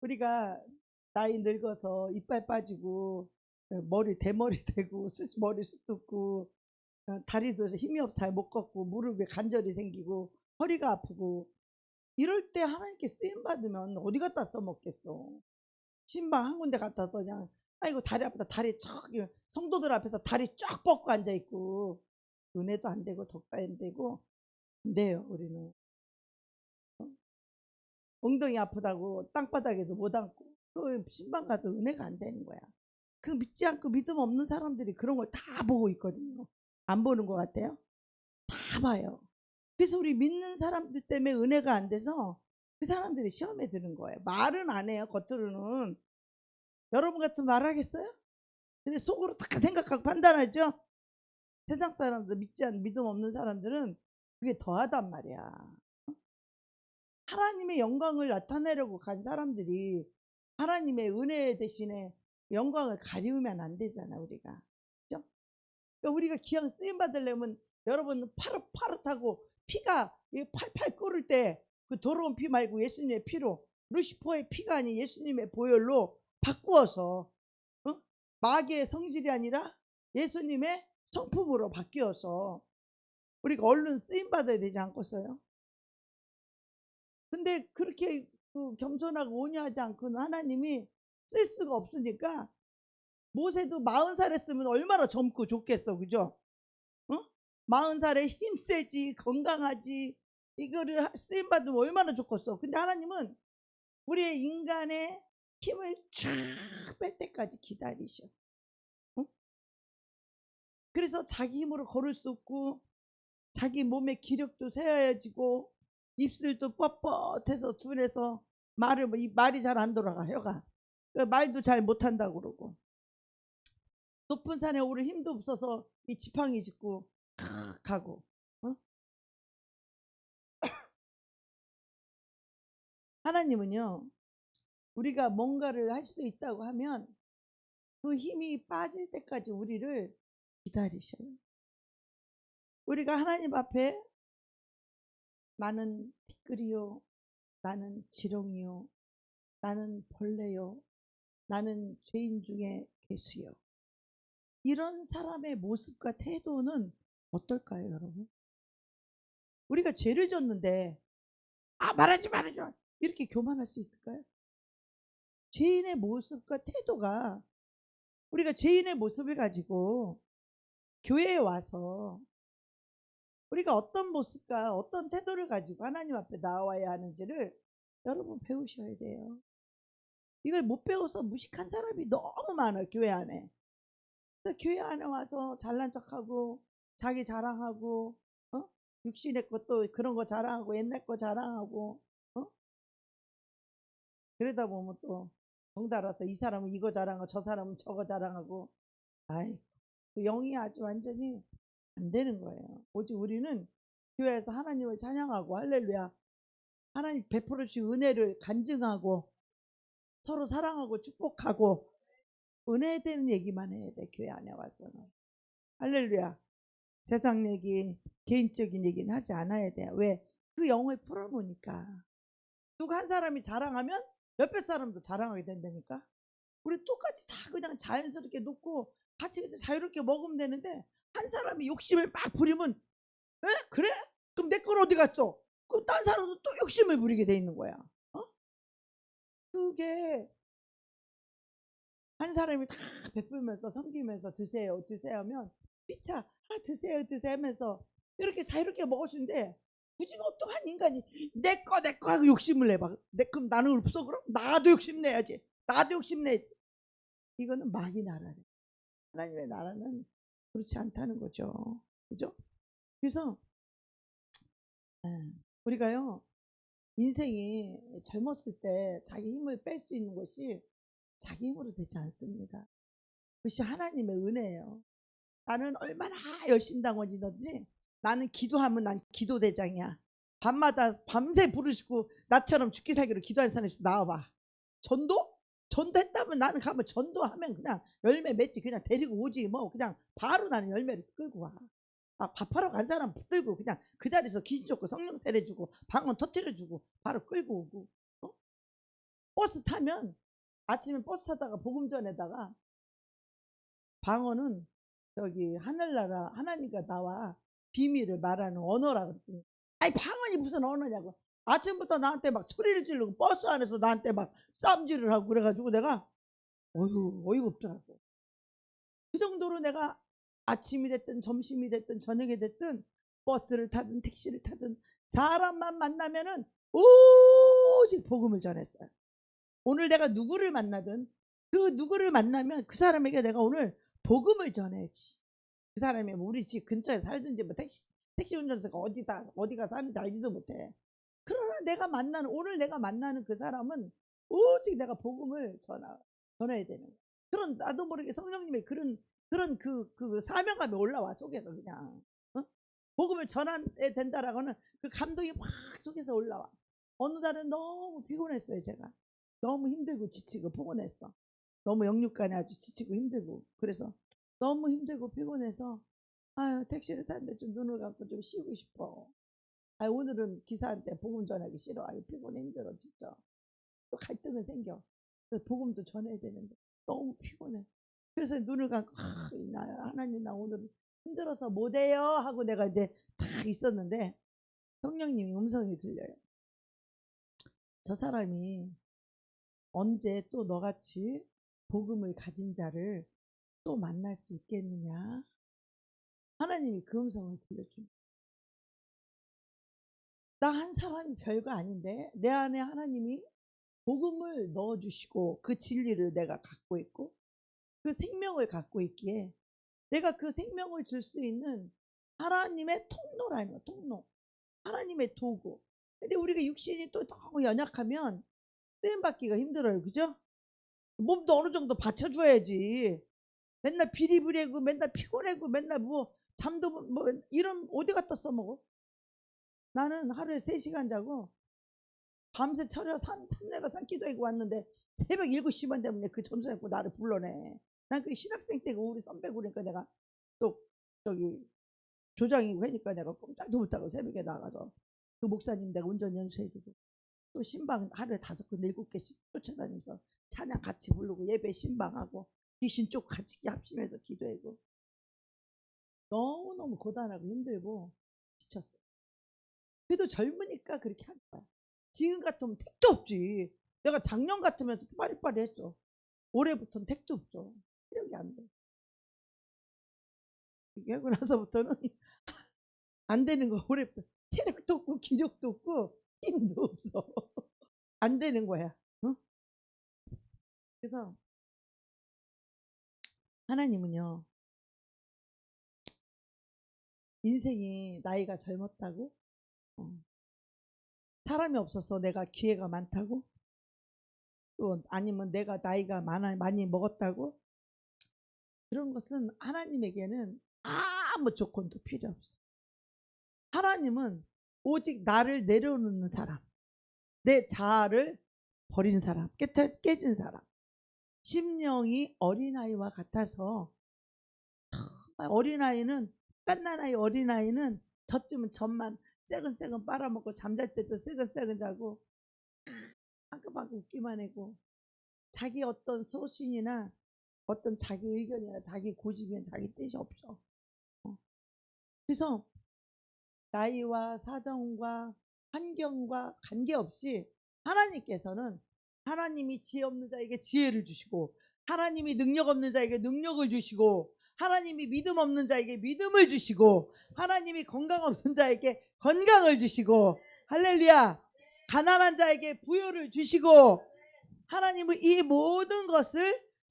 우리가 나이 늙어서 이빨 빠지고 머리 대머리 되고 머리 숱듣고 다리도 힘이 없어 잘 못 걷고 무릎에 관절이 생기고 허리가 아프고 이럴 때 하나님께 쓰임 받으면 어디 갖다 써먹겠어. 신방 한 군데 갖다 그냥 아이고 다리 아프다 다리 쫙 성도들 앞에서 다리 쫙 뻗고 앉아있고 은혜도 안 되고 덕도 안 되고 안 돼요. 우리는 엉덩이 아프다고 땅바닥에도 못 앉고 그 신방 가도 은혜가 안 되는 거야. 그 믿지 않고 믿음 없는 사람들이 그런 걸 다 보고 있거든요. 안 보는 것 같아요? 다 봐요. 그래서 우리 믿는 사람들 때문에 은혜가 안 돼서 그 사람들이 시험에 드는 거예요. 말은 안 해요. 겉으로는. 여러분 같은 말 하겠어요? 근데 속으로 다 생각하고 판단하죠. 세상 사람들 믿지 않는 믿음 없는 사람들은 그게 더하단 말이야. 하나님의 영광을 나타내려고 간 사람들이 하나님의 은혜 대신에 영광을 가리우면 안 되잖아. 우리가 그렇죠? 그러니까 우리가 기왕 쓰임 받으려면 여러분 파릇파릇하고 피가 팔팔 끓을 때 그 더러운 피 말고 예수님의 피로 루시퍼의 피가 아닌 예수님의 보혈로 바꾸어서 마귀의 성질이 아니라 예수님의 성품으로 바뀌어서 우리가 얼른 쓰임 받아야 되지 않겠어요? 근데 그렇게 겸손하고 온유하지 않고는 하나님이 쓸 수가 없으니까 모세도 40살 했으면 얼마나 젊고 좋겠어. 그죠? 40살에 힘세지 건강하지 이거를 쓰임 받으면 얼마나 좋겠어. 근데 하나님은 우리의 인간의 힘을 쫙 뺄 때까지 기다리셔. 그래서 자기 힘으로 걸을 수 없고 자기 몸의 기력도 세어야지고 입술도 뻣뻣해서 둔해서 말이 잘 안 돌아가. 혀가 말도 잘 못한다고 그러고 높은 산에 오를 힘도 없어서 이 지팡이 짚고 가고 하나님은요 우리가 뭔가를 할 수 있다고 하면 그 힘이 빠질 때까지 우리를 기다리셔요. 우리가 하나님 앞에 나는 티끌이요 나는 지렁이요 나는 벌레요 나는 죄인 중에 괴수요 이런 사람의 모습과 태도는 어떨까요? 여러분 우리가 죄를 졌는데 말하지 이렇게 교만할 수 있을까요? 죄인의 모습과 태도가 우리가 죄인의 모습을 가지고 교회에 와서 우리가 어떤 모습과 어떤 태도를 가지고 하나님 앞에 나와야 하는지를 여러분 배우셔야 돼요. 이걸 못 배워서 무식한 사람이 너무 많아요. 교회 안에. 그래서 교회 안에 와서 잘난 척하고 자기 자랑하고 육신의 것도 그런 거 자랑하고 옛날 거 자랑하고 그러다 보면 또 덩달아서 이 사람은 이거 자랑하고 저 사람은 저거 자랑하고 아이 그 영이 아주 완전히 안 되는 거예요. 오직 우리는 교회에서 하나님을 찬양하고 할렐루야 하나님 베풀어 주신 은혜를 간증하고 서로 사랑하고 축복하고 은혜되는 얘기만 해야 돼. 교회 안에 와서는 할렐루야 세상 얘기 개인적인 얘기는 하지 않아야 돼. 왜? 그 영을 풀어놓으니까 누가 한 사람이 자랑하면 옆에 사람도 자랑하게 된다니까. 우리 똑같이 다 그냥 자연스럽게 놓고 같이 그냥 자유롭게 먹으면 되는데 한 사람이 욕심을 막 부리면 에? 그래? 그럼 내 건 어디 갔어? 그럼 딴 사람도 또 욕심을 부리게 돼 있는 거야. 그게 한 사람이 다 베풀면서 섬기면서 드세요 하면 피차 드세요 하면서 이렇게 자유롭게 먹어주는데 굳이 어떠한 인간이 내 거 하고 욕심을 내봐. 그럼 나는 없어 그럼? 나도 욕심내야지. 이거는 마귀 나라래. 하나님의 나라는 그렇지 않다는 거죠. 그죠? 그래서 우리가요 인생이 젊었을 때 자기 힘을 뺄 수 있는 것이 자기 힘으로 되지 않습니다. 그것이 하나님의 은혜예요. 나는 얼마나 열심히 당원이든지 나는 기도하면 난 기도대장이야. 밤마다 밤새 부르시고 나처럼 죽기 살기로 기도하는 사람이 나와봐. 전도? 전도했다면 나는 가면 전도하면 그냥 열매 맺지 그냥 데리고 오지 뭐 그냥 바로 나는 열매를 끌고 와. 밥하러 간 사람 붙들고 그냥 그 자리에서 귀신 쫓고 성령 세례주고 방언 터뜨려주고 바로 끌고 오고 버스 타면 아침에 버스 타다가 복음 전에다가 방언은 저기 하늘나라 하나님과 나와 비밀을 말하는 언어라 그랬더니 아이 방언이 무슨 언어냐고 아침부터 나한테 막 소리를 지르고 버스 안에서 나한테 막 쌈질을 하고 그래가지고 내가 어휴 어이가 없더라고. 그 정도로 내가 아침이 됐든 점심이 됐든 저녁이 됐든 버스를 타든 택시를 타든 사람만 만나면은 오직 복음을 전했어요. 오늘 내가 누구를 만나든 그 누구를 만나면 그 사람에게 내가 오늘 복음을 전해야지. 그 사람이 뭐 우리 집 근처에 살든지 뭐 택시 운전사가 어디가 사는지 알지도 못해. 그러나 내가 만나는 오늘 내가 만나는 그 사람은 오직 내가 복음을 전해야 되는 거야. 그런 나도 모르게 성령님의 그런 그 사명감이 올라와 속에서 그냥 어? 복음을 전해야 된다라고는 그 감동이 막 속에서 올라와. 어느 날은 너무 피곤했어요 제가. 너무 힘들고 지치고 피곤했어. 너무 영육간에 아주 지치고 힘들고 그래서 너무 힘들고 피곤해서 아유 택시를 타는데 좀 눈을 감고 좀 쉬고 싶어. 아 오늘은 기사한테 복음 전하기 싫어. 아유 피곤해 힘들어 진짜. 또 갈등은 생겨. 그래서 복음도 전해야 되는데 너무 피곤해. 그래서 눈을 감고 하나님 나 오늘 힘들어서 못해요 하고 내가 이제 딱 있었는데 성령님이 음성이 들려요. 저 사람이 언제 또 너같이 복음을 가진 자를 또 만날 수 있겠느냐. 하나님이 그 음성을 들려줍니다. 나 한 사람이 별거 아닌데 내 안에 하나님이 복음을 넣어주시고 그 진리를 내가 갖고 있고 그 생명을 갖고 있기에 내가 그 생명을 줄 수 있는 하나님의 통로라는 거야. 통로. 하나님의 도구. 근데 우리가 육신이 또 너무 연약하면 쓰임받기가 힘들어요. 그죠? 몸도 어느 정도 받쳐줘야지. 맨날 비리비리하고 맨날 피곤하고 맨날 뭐 잠도 뭐 이런 어디 갖다 써먹어? 나는 하루에 3시간 자고 밤새 차려 산내가 산기도하고 왔는데 새벽 7시 반 되면 그 전도사님고 나를 불러내. 난 그 신학생 때고 우리 선배고 그러니까 내가 또 저기 조장이고 하니까 내가 꼼짝도 못하고 새벽에 나가서 그 목사님 내가 운전 연수해주고 또 신방 하루에 5개 7개씩 쫓아다니면서 찬양 같이 부르고 예배 신방하고 귀신 쪽 같이 합심해서 기도하고 너무너무 고단하고 힘들고 지쳤어. 그래도 젊으니까 그렇게 하는 거야. 지금 같으면 택도 없지. 내가 작년 같으면서 빠리빠리 했어. 올해부터는 택도 없어. 체력이 안 돼. 이게 하고 나서부터는 안 되는 거. 올해부터 체력도 없고 기력도 없고 힘도 없어. 안 되는 거야. 어? 그래서 하나님은요. 인생이 나이가 젊었다고 사람이 없어서 내가 기회가 많다고 또 아니면 내가 나이가 많이 먹었다고 그런 것은 하나님에게는 아무 조건도 필요 없어. 하나님은 오직 나를 내려놓는 사람, 내 자아를 버린 사람, 깨진 사람, 심령이 어린아이와 같아서 어린아이는 갓난아이 어린아이는 젖주면 젖만 새근새근 빨아먹고 잠잘 때도 새근새근 자고 방긋방긋 웃기만 하고 자기 어떤 소신이나 어떤 자기 의견이나 자기 고집이나 자기 뜻이 없어. 그래서 나이와 사정과 환경과 관계없이 하나님께서는 하나님이 지혜 없는 자에게 지혜를 주시고 하나님이 능력 없는 자에게 능력을 주시고 하나님이 믿음 없는 자에게 믿음을 주시고 하나님이 건강 없는 자에게 건강을 주시고 할렐루야 가난한 자에게 부여를 주시고 하나님은 이 모든 것을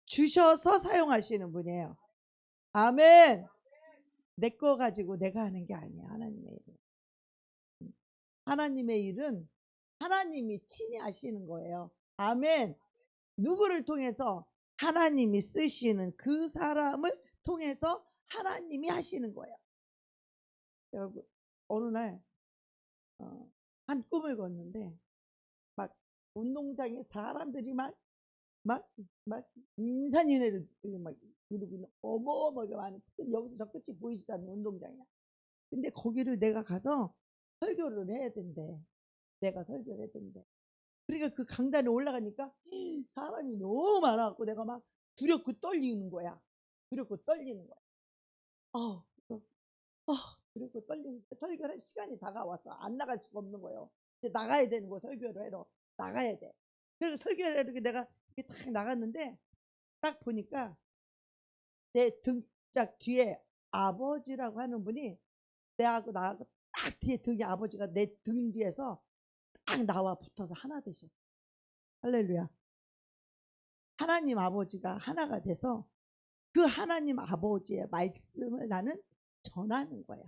주셔서 사용하시는 분이에요. 아멘. 내 거 가지고 내가 하는 게 아니야. 하나님의 일은. 하나님의 일은 하나님이 친히 하시는 거예요. 아멘. 누구를 통해서? 하나님이 쓰시는 그 사람을 통해서 하나님이 하시는 거예요. 여러분 어느 날 한 꿈을 꿨는데 막 운동장에 사람들이 막 인산인해를 막 이루고 있는 어마어마하게 많은 여기서 저 끝이 보이지도 않는 운동장이야. 근데 거기를 내가 가서 설교를 해야 된대. 내가 설교를 해야 된대. 그러니까 그 강단에 올라가니까 사람이 너무 많아갖고 내가 막 두렵고 떨리는 거야. 두렵고 떨리는 거야. 그래서 두렵고 떨리는 거야. 설교할 시간이 다가와서 안 나갈 수가 없는 거예요. 이제 나가야 되는 거 설교를 하러 나가야 돼. 그래서 설교를 이렇게 내가 이렇게 딱 나갔는데 딱 보니까 내 등짝 뒤에 아버지라고 하는 분이 내하고 나하고 딱 뒤에 등에 아버지가 내 등 뒤에서 딱 나와 붙어서 하나 되셨어. 할렐루야. 하나님 아버지가 하나가 돼서 그 하나님 아버지의 말씀을 나는 전하는 거야.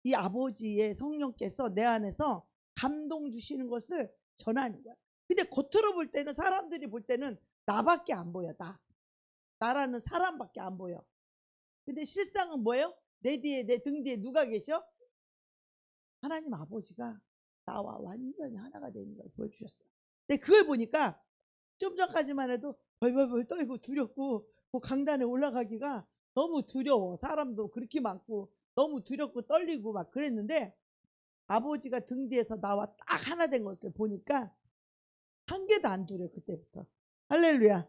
이 아버지의 성령께서 내 안에서 감동 주시는 것을 전하는 거야. 근데 겉으로 볼 때는 사람들이 볼 때는 나밖에 안 보여. 나라는 사람밖에 안 보여. 근데 실상은 뭐예요? 내 뒤에 내 등 뒤에 누가 계셔? 하나님 아버지가 나와 완전히 하나가 되는 걸 보여주셨어. 근데 그걸 보니까 좀 전까지만 해도 벌벌벌 떨고 두렵고 그 강단에 올라가기가 너무 두려워. 사람도 그렇게 많고 너무 두렵고 떨리고 막 그랬는데 아버지가 등 뒤에서 나와 딱 하나 된 것을 보니까 한 개도 안 두려. 그때부터. 할렐루야.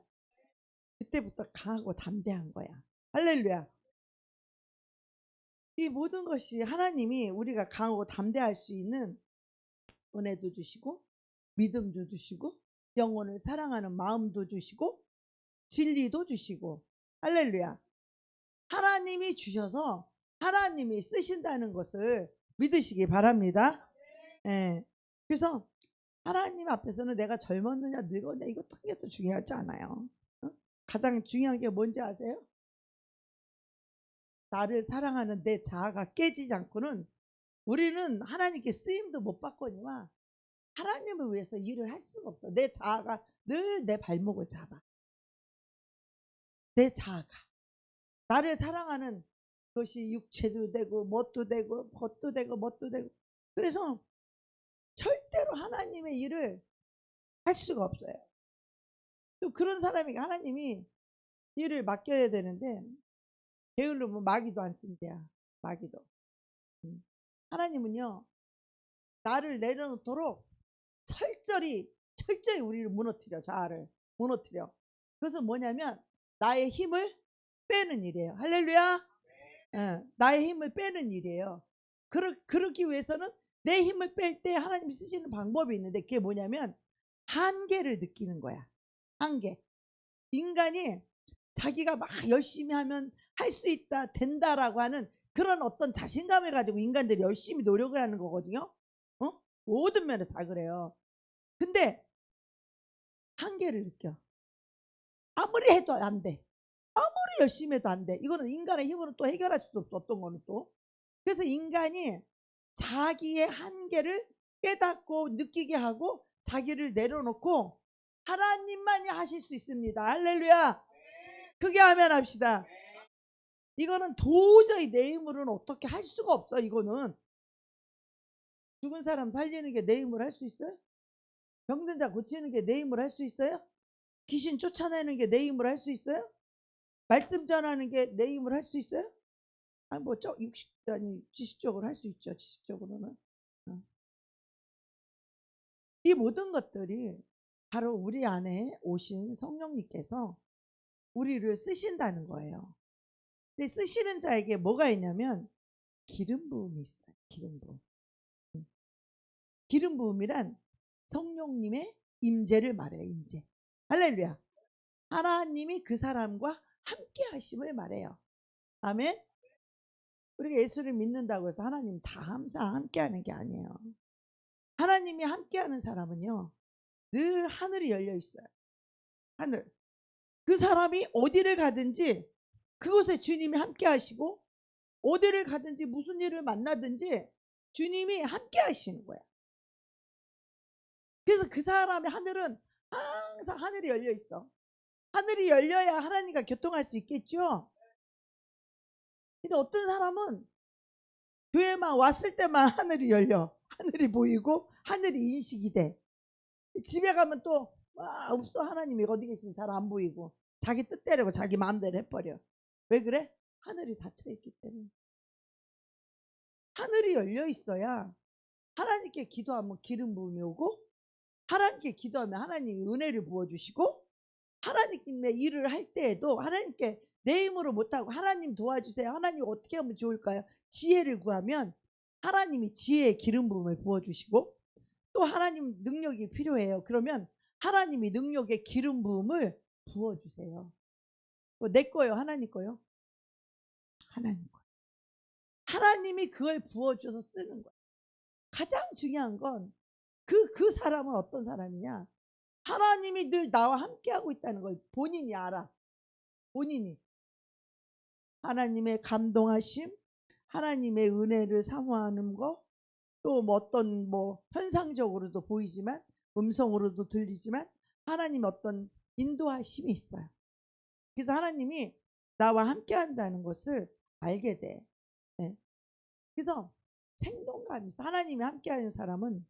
그때부터 강하고 담대한 거야. 할렐루야. 이 모든 것이 하나님이 우리가 강하고 담대할 수 있는 은혜도 주시고 믿음도 주시고 영혼을 사랑하는 마음도 주시고 진리도 주시고 할렐루야. 하나님이 주셔서 하나님이 쓰신다는 것을 믿으시기 바랍니다. 예. 그래서 하나님 앞에서는 내가 젊었느냐 늙었느냐 이것도 한 개도 중요하지 않아요. 가장 중요한 게 뭔지 아세요? 나를 사랑하는 내 자아가 깨지지 않고는 우리는 하나님께 쓰임도 못 받거니와 하나님을 위해서 일을 할 수가 없어. 내 자아가 늘 내 발목을 잡아. 내 자아가. 나를 사랑하는 것이 육체도 되고 뭣도 되고 벗도 되고 뭣도 되고 그래서 절대로 하나님의 일을 할 수가 없어요. 또 그런 사람에게 하나님이 일을 맡겨야 되는데 게을르면 마귀도 안 쓴대야. 마귀도. 하나님은요. 나를 내려놓도록 철저히 우리를 무너뜨려. 자아를 무너뜨려. 그것은 뭐냐면 나의 힘을 빼는 일이에요. 할렐루야. 나의 힘을 빼는 일이에요. 그러기 위해서는 내 힘을 뺄 때 하나님이 쓰시는 방법이 있는데 그게 뭐냐면 한계를 느끼는 거야. 한계. 인간이 자기가 막 열심히 하면 할 수 있다 된다라고 하는 그런 어떤 자신감을 가지고 인간들이 열심히 노력을 하는 거거든요. 모든 면에서 다 그래요. 근데 한계를 느껴. 아무리 해도 안 돼. 아무리 열심히 해도 안 돼. 이거는 인간의 힘으로 또 해결할 수도 없어. 어떤 거는 또. 그래서 인간이 자기의 한계를 깨닫고 느끼게 하고 자기를 내려놓고 하나님만이 하실 수 있습니다. 할렐루야. 크게 하면 합시다. 이거는 도저히 내 힘으로는 어떻게 할 수가 없어. 이거는 죽은 사람 살리는 게 내 힘으로 할 수 있어요? 병든 자 고치는 게 내 힘으로 할 수 있어요? 귀신 쫓아내는 게 내 힘으로 할 수 있어요? 말씀 전하는 게 내 힘으로 할 수 있어요? 아니 뭐 지식적으로 할 수 있죠. 지식적으로는. 이 모든 것들이 바로 우리 안에 오신 성령님께서 우리를 쓰신다는 거예요. 근데 쓰시는 자에게 뭐가 있냐면 기름 부음이 있어요. 기름 부음. 기름 부음이란 성령님의 임재를 말해요. 임재. 할렐루야. 하나님이 그 사람과 함께 하심을 말해요. 아멘. 우리가 예수를 믿는다고 해서 하나님 다 항상 함께 하는 게 아니에요. 하나님이 함께 하는 사람은요. 늘 하늘이 열려 있어요. 하늘. 그 사람이 어디를 가든지 그곳에 주님이 함께 하시고 어디를 가든지 무슨 일을 만나든지 주님이 함께 하시는 거야. 그래서 그 사람의 하늘은 항상 하늘이 열려 있어. 하늘이 열려야 하나님과 교통할 수 있겠죠. 근데 어떤 사람은 교회만 왔을 때만 하늘이 열려. 하늘이 보이고 하늘이 인식이 돼. 집에 가면 또 없어. 하나님이 어디 계신지 잘 안 보이고 자기 뜻대로 자기 마음대로 해버려. 왜 그래? 하늘이 닫혀있기 때문에. 하늘이 열려 있어야 하나님께 기도하면 기름 부음이 오고 하나님께 기도하면 하나님이 은혜를 부어주시고, 하나님의 일을 할 때에도 하나님께 내 힘으로 못하고 하나님 도와주세요. 하나님 어떻게 하면 좋을까요? 지혜를 구하면 하나님이 지혜의 기름 부음을 부어주시고, 또 하나님 능력이 필요해요. 그러면 하나님이 능력의 기름 부음을 부어주세요. 내 거예요? 하나님 거예요? 하나님 거예요. 하나님이 그걸 부어줘서 쓰는 거예요. 가장 중요한 건 그 사람은 어떤 사람이냐? 하나님이 늘 나와 함께하고 있다는 걸 본인이 알아. 본인이. 하나님의 감동하심, 하나님의 은혜를 사모하는 거, 또 뭐 어떤 뭐 현상적으로도 보이지만, 음성으로도 들리지만 하나님의 어떤 인도하심이 있어요. 그래서 하나님이 나와 함께한다는 것을 알게 돼. 네. 그래서 생동감이 있어. 하나님이 함께하는 사람은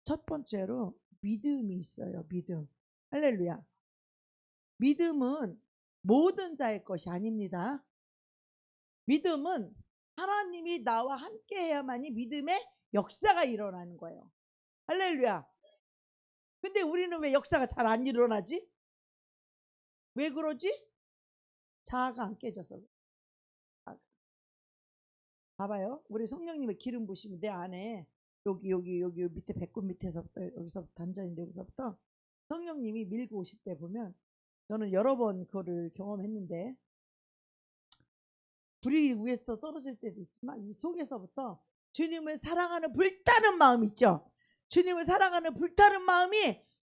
첫 번째로 믿음이 있어요. 믿음. 할렐루야. 믿음은 모든 자의 것이 아닙니다. 믿음은 하나님이 나와 함께 해야만이 믿음의 역사가 일어나는 거예요. 할렐루야. 근데 우리는 왜 역사가 잘 안 일어나지? 왜 그러지? 자아가 안 깨져서. 봐봐요. 우리 성령님의 기름 부심이 내 안에 여기 밑에 배꼽 밑에서부터 여기서부터 단전인데 여기서부터 성령님이 밀고 오실 때 보면, 저는 여러 번 그거를 경험했는데, 불이 위에서 떨어질 때도 있지만 이 속에서부터 주님을 사랑하는 불타는 마음 있죠. 주님을 사랑하는 불타는 마음이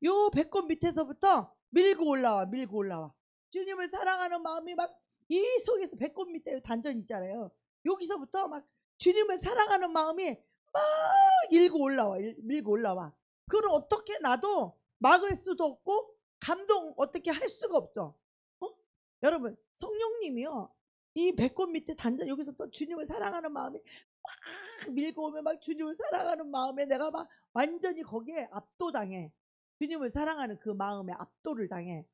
요 배꼽 밑에서부터 밀고 올라와. 주님을 사랑하는 마음이 막 이 속에서 배꼽 밑에 단전 있잖아요. 여기서부터 막 주님을 사랑하는 마음이 막 밀고 올라와. 그걸 어떻게 나도 막을 수도 없고 감동 어떻게 할 수가 없어. 여러분, 성령님이요, 이 배꼽 밑에 단전, 여기서 또 주님을 사랑하는 마음이 막 밀고 오면 막 주님을 사랑하는 마음에 내가 막 완전히 거기에 압도당해. 주님을 사랑하는 그 마음에 압도를 당해.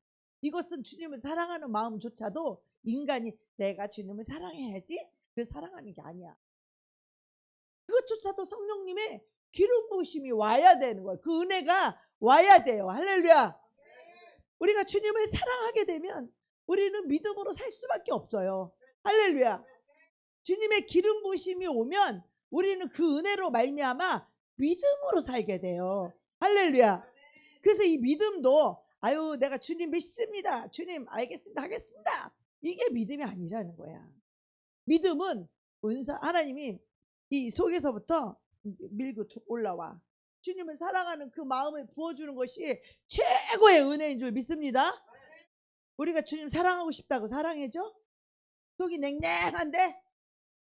이것은 주님을 사랑하는 마음조차도 인간이 내가 주님을 사랑해야지 그 사랑하는 게 아니야. 그것조차도 성령님의 기름 부으심이 와야 되는 거예요. 그 은혜가 와야 돼요. 할렐루야. 우리가 주님을 사랑하게 되면 우리는 믿음으로 살 수밖에 없어요. 할렐루야. 주님의 기름 부으심이 오면 우리는 그 은혜로 말미암아 믿음으로 살게 돼요. 할렐루야. 그래서 이 믿음도 아유 내가 주님 믿습니다. 주님 알겠습니다. 하겠습니다. 이게 믿음이 아니라는 거야. 믿음은 하나님이 이 속에서부터 밀고 올라와 주님을 사랑하는 그 마음을 부어주는 것이 최고의 은혜인 줄 믿습니다. 우리가 주님 사랑하고 싶다고 사랑해줘? 속이 냉랭한데,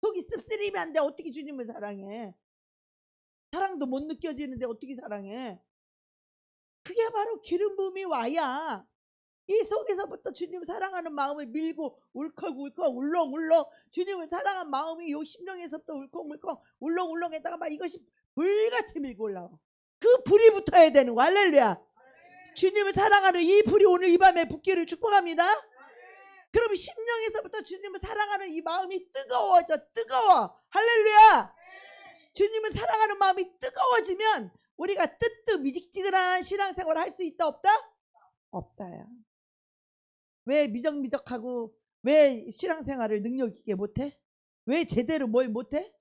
속이 씁쓸이면 어떻게 주님을 사랑해? 사랑도 못 느껴지는데 어떻게 사랑해? 그게 바로 기름 부음이 와야 이 속에서부터 주님 사랑하는 마음을 밀고 울컥울컥 울렁울렁 주님을 사랑한 마음이 요 심령에서부터 울컥울컥 울렁울렁에다가 막 이것이 불같이 밀고 올라와. 그 불이 붙어야 되는 거. 할렐루야. 주님을 사랑하는 이 불이 오늘 이 밤에 붙기를 축복합니다. 그럼 심령에서부터 주님을 사랑하는 이 마음이 뜨거워. 할렐루야. 주님을 사랑하는 마음이 뜨거워지면 우리가 뜨뜻미직지근한 신앙생활을 할 수 있다 없다? 없다야. 왜 미적미적하고 왜 신앙생활을 능력 있게 못해? 왜 제대로 뭘 못해?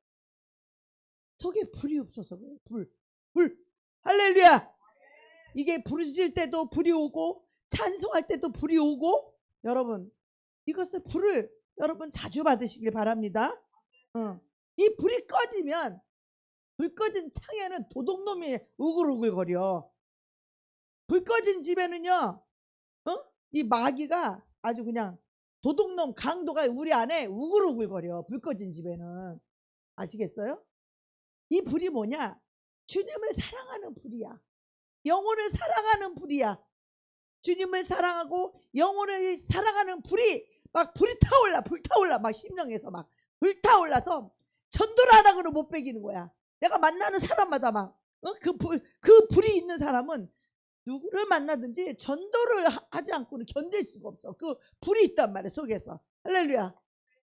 속에 불이 없어서 그래. 불. 할렐루야. 이게 부르실 때도 불이 오고 찬송할 때도 불이 오고, 여러분 이것을 불을 여러분 자주 받으시길 바랍니다. 이 불이 꺼지면 불 꺼진 창에는 도둑놈이 우글우글거려. 불 꺼진 집에는요 이 마귀가 아주 그냥 도둑놈 강도가 우리 안에 우글우글거려. 불 꺼진 집에는. 아시겠어요? 이 불이 뭐냐? 주님을 사랑하는 불이야. 영혼을 사랑하는 불이야. 주님을 사랑하고 영혼을 사랑하는 불이 막 불타올라 막 심령에서 막 불타올라서 전도를 안 하고는 못 베기는 거야. 내가 만나는 사람마다 막 그 불이 있는 사람은 누구를 만나든지 전도를 하지 않고는 견딜 수가 없어. 그 불이 있단 말이야 속에서. 할렐루야.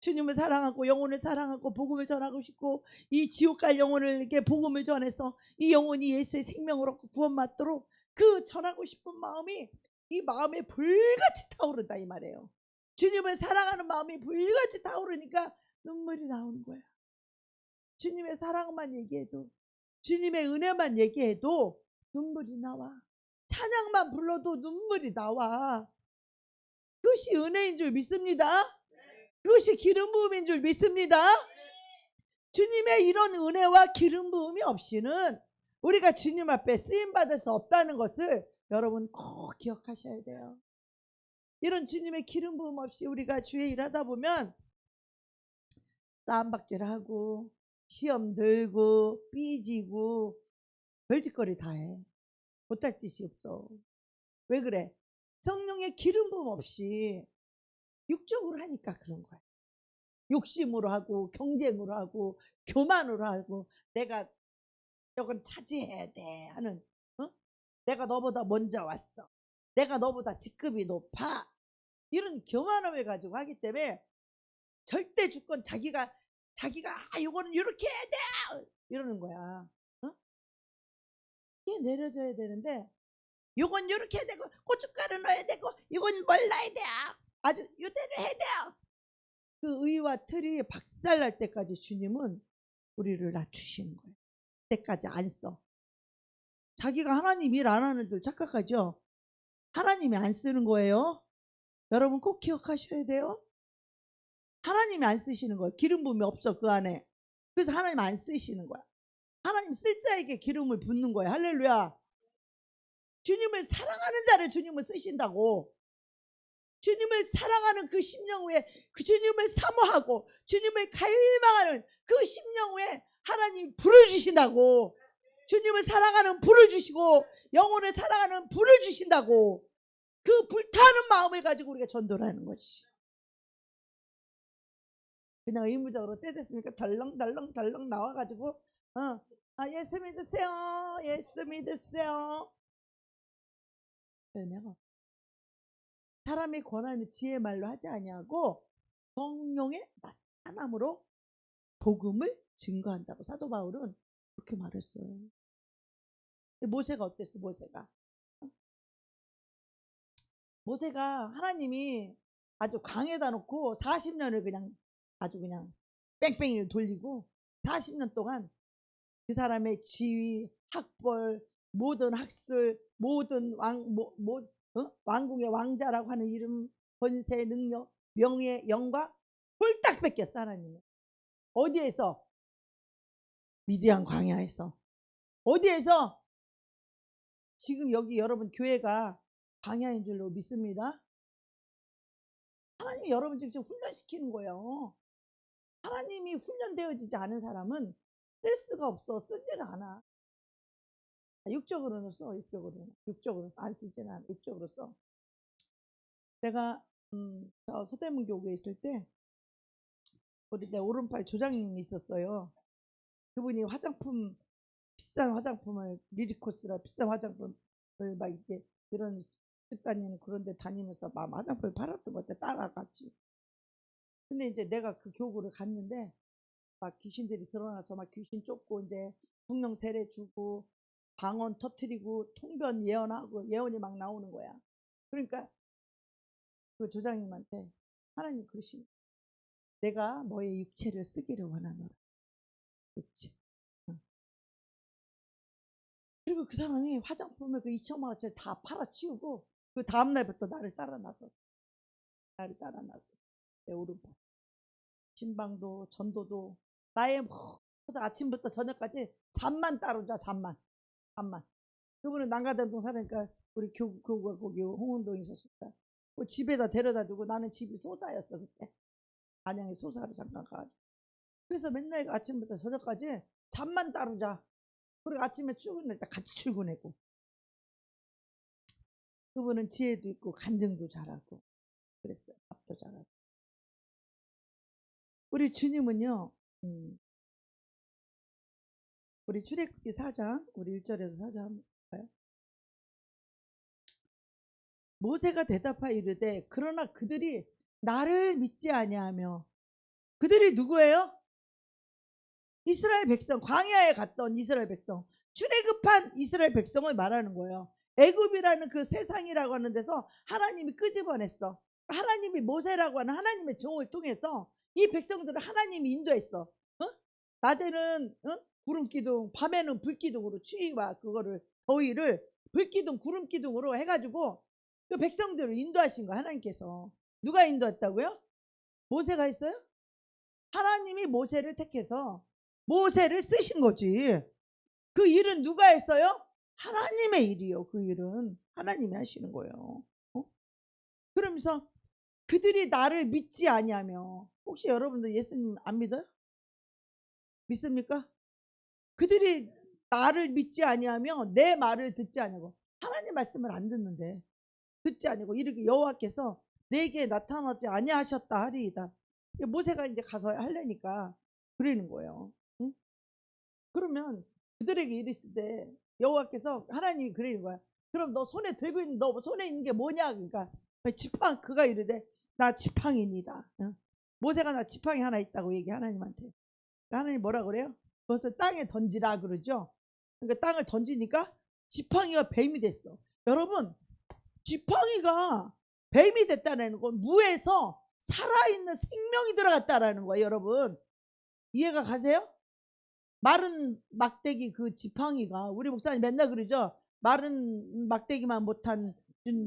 주님을 사랑하고 영혼을 사랑하고 복음을 전하고 싶고 이 지옥 갈 영혼에게 복음을 전해서 이 영혼이 예수의 생명을 얻고 구원받도록 그 전하고 싶은 마음이 이 마음에 불같이 타오른다 이 말이에요. 주님을 사랑하는 마음이 불같이 타오르니까 눈물이 나오는 거야. 주님의 사랑만 얘기해도, 주님의 은혜만 얘기해도 눈물이 나와. 찬양만 불러도 눈물이 나와. 그것이 은혜인 줄 믿습니다. 그것이 기름 부음인 줄 믿습니다. 주님의 이런 은혜와 기름 부음이 없이는 우리가 주님 앞에 쓰임 받을 수 없다는 것을 여러분 꼭 기억하셔야 돼요. 이런 주님의 기름 부음 없이 우리가 주의 일하다 보면 쌈박질하고 시험 들고 삐지고 별짓거리 다 해. 못할 짓이 없어. 왜 그래? 성령의 기름 부음 없이 육적으로 하니까 그런 거야. 욕심으로 하고 경쟁으로 하고 교만으로 하고 내가 이건 차지해야 돼 하는, 내가 너보다 먼저 왔어. 내가 너보다 직급이 높아. 이런 교만함을 가지고 하기 때문에 절대 주권 자기가 이거는 이렇게 해야 돼 이러는 거야. 이게 내려져야 되는데 이건 이렇게 해야 되고 고춧가루 넣어야 되고 이건 뭘 넣어야 돼. 아주 유대를 해야 돼요. 그 의와 틀이 박살날 때까지 주님은 우리를 낮추시는 거예요. 그때까지 안 써. 자기가 하나님 일 안 하는 줄 착각하죠. 하나님이 안 쓰는 거예요. 여러분 꼭 기억하셔야 돼요. 하나님이 안 쓰시는 거예요. 기름 부음이 없어 그 안에. 그래서 하나님 안 쓰시는 거야. 하나님 쓸 자에게 기름을 붓는 거예요. 할렐루야. 주님을 사랑하는 자를 주님을 쓰신다고. 주님을 사랑하는 그 심령 후에 그 주님을 사모하고 주님을 갈망하는 그 심령 후에 하나님이 불을 주신다고. 주님을 사랑하는 불을 주시고 영혼을 사랑하는 불을 주신다고. 그 불타는 마음을 가지고 우리가 전도를 하는 것이. 그냥 의무적으로 때 됐으니까 덜렁 나와가지고 예수 믿으세요. 예수 믿으세요. 내가 사람의 권한을 지혜 말로 하지 아니하고 성령의 나타남으로 복음을 증거한다고 사도 바울은 그렇게 말했어요. 모세가 어땠어? 모세가 하나님이 아주 강에다 놓고 40년을 그냥 아주 그냥 뺑뺑이를 돌리고 40년 동안 그 사람의 지위, 학벌, 모든 학술, 모든 왕궁의 왕자라고 하는 이름, 권세, 능력, 명예, 영광 홀딱 뺏겼어 하나님이. 어디에서? 미디안 광야에서. 어디에서? 지금 여기 여러분 교회가 광야인 줄로 믿습니다. 하나님이 여러분 지금 훈련시키는 거예요. 하나님이 훈련되어지지 않은 사람은 쓸 수가 없어. 쓰질 않아. 육적으로는 써. 육적으로 안 쓰지는 않아. 육적으로 써. 내가 저 서대문 교구에 있을 때 우리 내 오른팔 조장님이 있었어요. 그분이 화장품, 비싼 화장품을 리리코스라 비싼 화장품을 막 이렇게 그런 집다니는 그런 데 다니면서 막 화장품을 팔았던 것 같아. 따라같이. 근데 이제 내가 그 교구를 갔는데 막 귀신들이 드러나서 막 귀신 쫓고 이제 성령 세례 주고 방언 터트리고 통변 예언하고 예언이 막 나오는 거야. 그러니까 그 조장님한테 하나님 그러시면 내가 너의 육체를 쓰기를 원하노라. 육체. 그리고 그 사람이 화장품을 그 2천만 원짜리 다 팔아치우고 그 다음날부터 나를 따라 나섰어. 내 오른팔. 신방도 전도도 나의 모든 아침부터 저녁까지 잠만 따르자. 잠만. 그분은 난가장동 사니까 우리 교구가 거기 홍은동에 있었으니까 그 집에다 데려다 두고 나는 집이 소사였어 그때. 안양에 소사로 잠깐 가가지고. 그래서 맨날 아침부터 저녁까지 잠만 따르자. 그리고 아침에 출근할 때 같이 출근하고. 그분은 지혜도 있고 간증도 잘하고 그랬어요. 밥도 잘하고. 우리 주님은요. 우리 출애굽기 4장 우리 1절에서 4장 한번 볼까요? 모세가 대답하여 이르되 그러나 그들이 나를 믿지 아니하며 그들이 누구예요? 이스라엘 백성, 광야에 갔던 이스라엘 백성, 출애굽한 이스라엘 백성을 말하는 거예요. 애굽이라는 그 세상이라고 하는 데서 하나님이 끄집어냈어. 하나님이 모세라고 하는 하나님의 종을 통해서 이 백성들을 하나님이 인도했어. 낮에는 구름 기둥, 밤에는 불 기둥으로 추위와 그거를 더위를 불 기둥, 구름 기둥으로 해가지고 그 백성들을 인도하신 거 하나님께서. 누가 인도했다고요? 모세가 했어요? 하나님이 모세를 택해서 모세를 쓰신 거지. 그 일은 누가 했어요? 하나님의 일이요. 그 일은 하나님이 하시는 거예요. 그러면서 그들이 나를 믿지 아니하며, 혹시 여러분들 예수님 안 믿어요? 믿습니까? 그들이 나를 믿지 아니하며 내 말을 듣지 아니하고, 하나님 말씀을 안 듣는데 듣지 아니고 이렇게 여호와께서 내게 나타나지 아니하셨다 하리이다. 모세가 이제 가서 하려니까 그러는 거예요. 응? 그러면 그들에게 이르실 때 여호와께서 하나님이 그러는 거야. 그럼 너 손에 들고 있는, 너 손에 있는 게 뭐냐? 그러니까 지팡, 그가 이르되 나 지팡이니다. 모세가 나 지팡이 하나 있다고 얘기 하나님한테. 하나님 뭐라 그래요? 그것을 땅에 던지라 그러죠. 그러니까 땅을 던지니까 지팡이가 뱀이 됐어. 여러분, 지팡이가 뱀이 됐다는 건 무에서 살아있는 생명이 들어갔다라는 거예요. 여러분, 이해가 가세요? 마른 막대기 그 지팡이가, 우리 목사님 맨날 그러죠. 마른 막대기만 못한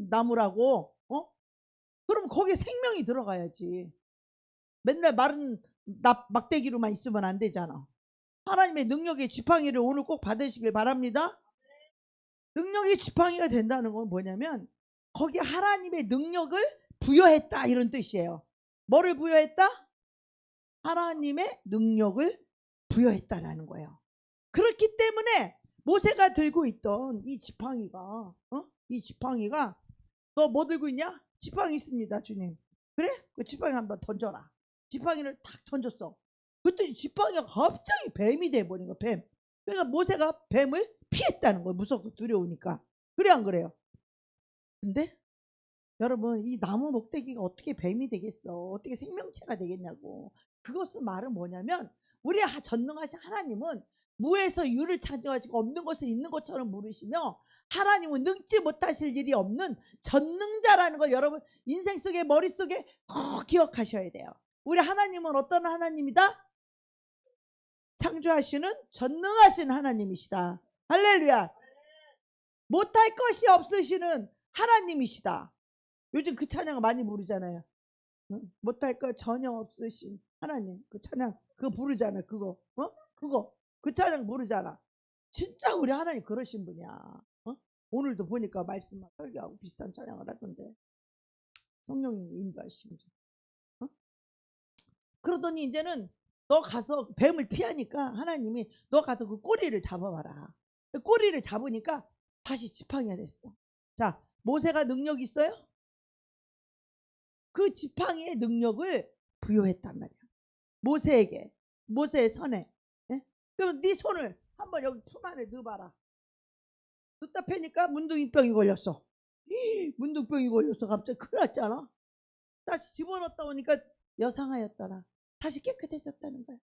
나무라고. 그럼 거기에 생명이 들어가야지. 맨날 마른 막대기로만 있으면 안 되잖아. 하나님의 능력의 지팡이를 오늘 꼭 받으시길 바랍니다. 능력의 지팡이가 된다는 건 뭐냐면 거기에 하나님의 능력을 부여했다, 이런 뜻이에요. 뭐를 부여했다? 하나님의 능력을 부여했다라는 거예요. 그렇기 때문에 모세가 들고 있던 이 지팡이가, 이 지팡이가, 너 뭐 들고 있냐? 지팡이 있습니다, 주님. 그래? 그 지팡이 한번 던져라. 지팡이를 탁 던졌어. 그랬더니 지팡이가 갑자기 뱀이 돼버린 거야. 뱀. 그러니까 모세가 뱀을 피했다는 거예요. 무섭고 두려우니까. 그래 안 그래요? 근데 여러분, 이 나무 목대기가 어떻게 뱀이 되겠어? 어떻게 생명체가 되겠냐고. 그것은 말은 뭐냐면 우리 전능하신 하나님은 무에서 유를 창조하시고 없는 것을 있는 것처럼 물으시며, 하나님은 능지 못하실 일이 없는 전능자라는 걸 여러분 인생 속에, 머릿속에 꼭 기억하셔야 돼요. 우리 하나님은 어떤 하나님이다? 창조하시는 전능하신 하나님이시다. 할렐루야. 못할 것이 없으시는 하나님이시다. 요즘 그 찬양을 많이 부르잖아요. 못할 것 전혀 없으신 하나님. 그 찬양 그거 부르잖아. 그거 그 찬양 부르잖아. 진짜 우리 하나님 그러신 분이야. 오늘도 보니까 말씀만 설교하고 비슷한 찬양을 하던데, 성령님이 인도하시면서. 그러더니 이제는 너 가서 뱀을 피하니까 하나님이 너 가서 그 꼬리를 잡아봐라. 꼬리를 잡으니까 다시 지팡이가 됐어. 자, 모세가 능력 있어요? 그 지팡이의 능력을 부여했단 말이야. 모세에게, 모세의 손에. 예? 그럼 네 손을 한번 여기 품 안에 넣어봐라. 넣다 패니까 문둥이병이 걸렸어. 문둥병이 걸렸어. 갑자기 큰일 났잖아. 다시 집어넣었다 오니까 여상하였더라. 다시 깨끗해졌다는 거야.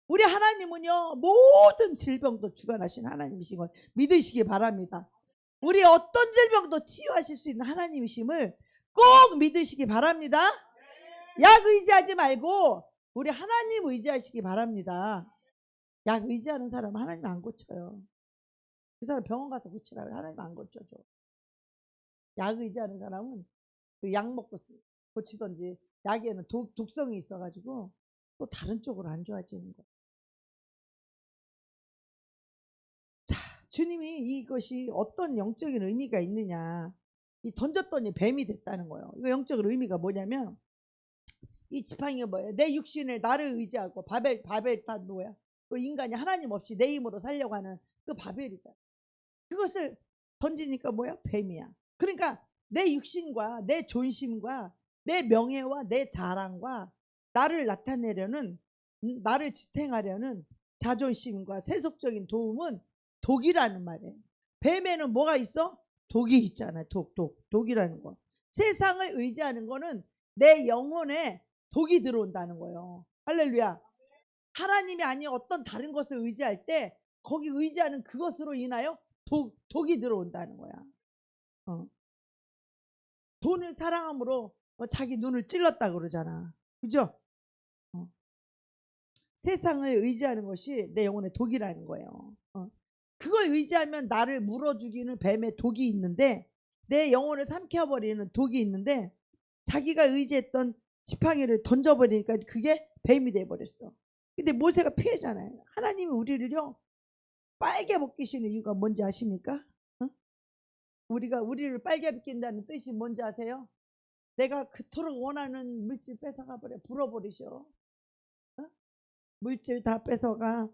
우리 하나님은요, 모든 질병도 주관하신 하나님이신 걸 믿으시기 바랍니다. 우리 어떤 질병도 치유하실 수 있는 하나님이심을 꼭 믿으시기 바랍니다. 약 의지하지 말고 우리 하나님 의지하시기 바랍니다. 약 의지하는 사람은 하나님 안 고쳐요. 그 사람 병원 가서 고치라고 하나님 안 고쳐줘. 약 의지하는 사람은 그 약 먹고 고치던지, 약에는 독성이 있어가지고 또 다른 쪽으로 안 좋아지는 거예요. 자, 주님이 이것이 어떤 영적인 의미가 있느냐. 이 던졌더니 뱀이 됐다는 거예요. 이거 영적인 의미가 뭐냐면, 이 지팡이가 뭐예요? 내 육신에 나를 의지하고 바벨 다 뭐야? 그 인간이 하나님 없이 내 힘으로 살려고 하는 그 바벨이잖아. 그것을 던지니까 뭐야? 뱀이야. 그러니까 내 육신과 내 존심과 내 명예와 내 자랑과 나를 나타내려는, 나를 지탱하려는 자존심과 세속적인 도움은 독이라는 말이에요. 뱀에는 뭐가 있어? 독이 있잖아요. 독이라는 거. 세상을 의지하는 거는 내 영혼에 독이 들어온다는 거예요. 할렐루야. 하나님이 아닌 어떤 다른 것을 의지할 때 거기 의지하는 그것으로 인하여 독이 들어온다는 거야. 돈을 사랑함으로 자기 눈을 찔렀다 그러잖아. 그죠? 세상을 의지하는 것이 내 영혼의 독이라는 거예요. 그걸 의지하면 나를 물어 죽이는 뱀의 독이 있는데, 내 영혼을 삼켜버리는 독이 있는데, 자기가 의지했던 지팡이를 던져버리니까 그게 뱀이 돼버렸어. 근데 모세가 피해잖아요. 하나님이 우리를요 빨개 벗기시는 이유가 뭔지 아십니까? 우리를 빨개 벗긴다는 뜻이 뭔지 아세요? 내가 그토록 원하는 물질 뺏어가 버려, 불어버리셔. 물질 다 뺏어가,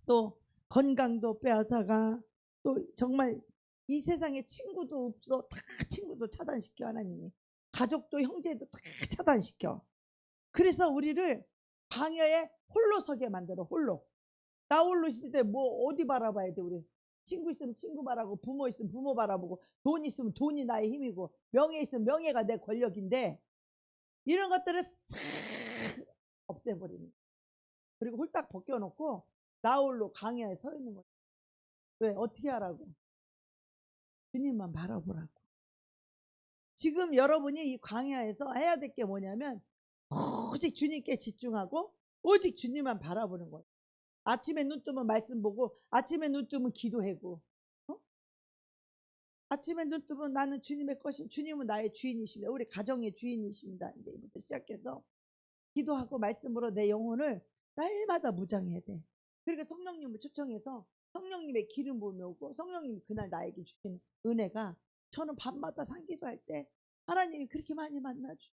또 건강도 빼앗아가, 또 정말 이 세상에 친구도 없어. 다 친구도 차단시켜. 하나님이 가족도 형제도 다 차단시켜. 그래서 우리를 광야에 홀로 서게 만들어. 홀로. 나 홀로 있을 때 뭐 어디 바라봐야 돼. 우리 친구 있으면 친구 바라보고, 부모 있으면 부모 바라보고, 돈 있으면 돈이 나의 힘이고, 명예 있으면 명예가 내 권력인데, 이런 것들을 싹 없애버리는 거야. 그리고 홀딱 벗겨놓고 나 홀로 광야에 서 있는 거야. 왜? 어떻게 하라고? 주님만 바라보라고. 지금 여러분이 이 광야에서 해야 될 게 뭐냐면 오직 주님께 집중하고 오직 주님만 바라보는 거예요. 아침에 눈 뜨면 말씀 보고, 아침에 눈 뜨면 기도하고, 아침에 눈 뜨면 나는 주님의 것입니다. 주님은 나의 주인이십니다. 우리 가정의 주인이십니다. 이제부터 시작해서 기도하고 말씀으로 내 영혼을 날마다 무장해야 돼. 그러니까 성령님을 초청해서 성령님의 기름 부음이 오고, 성령님이 그날 나에게 주시는 은혜가, 저는 밤마다 산기도할 때 하나님이 그렇게 많이 만나주.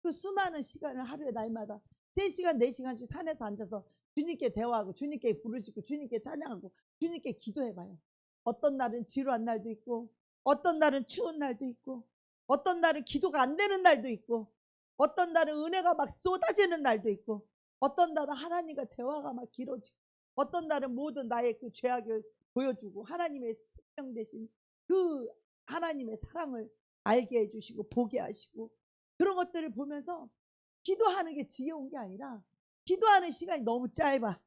그 수많은 시간을 하루에 날마다 3시간 4시간씩 산에서 앉아서 주님께 대화하고, 주님께 부르짖고, 주님께 찬양하고, 주님께 기도해봐요. 어떤 날은 지루한 날도 있고, 어떤 날은 추운 날도 있고, 어떤 날은 기도가 안 되는 날도 있고, 어떤 날은 은혜가 막 쏟아지는 날도 있고, 어떤 날은 하나님과 대화가 막 길어지고, 어떤 날은 모든 나의 그 죄악을 보여주고, 하나님의 생명 대신 그 하나님의 사랑을 알게 해주시고 보게 하시고, 그런 것들을 보면서 기도하는 게 지겨운 게 아니라 기도하는 시간이 너무 짧아.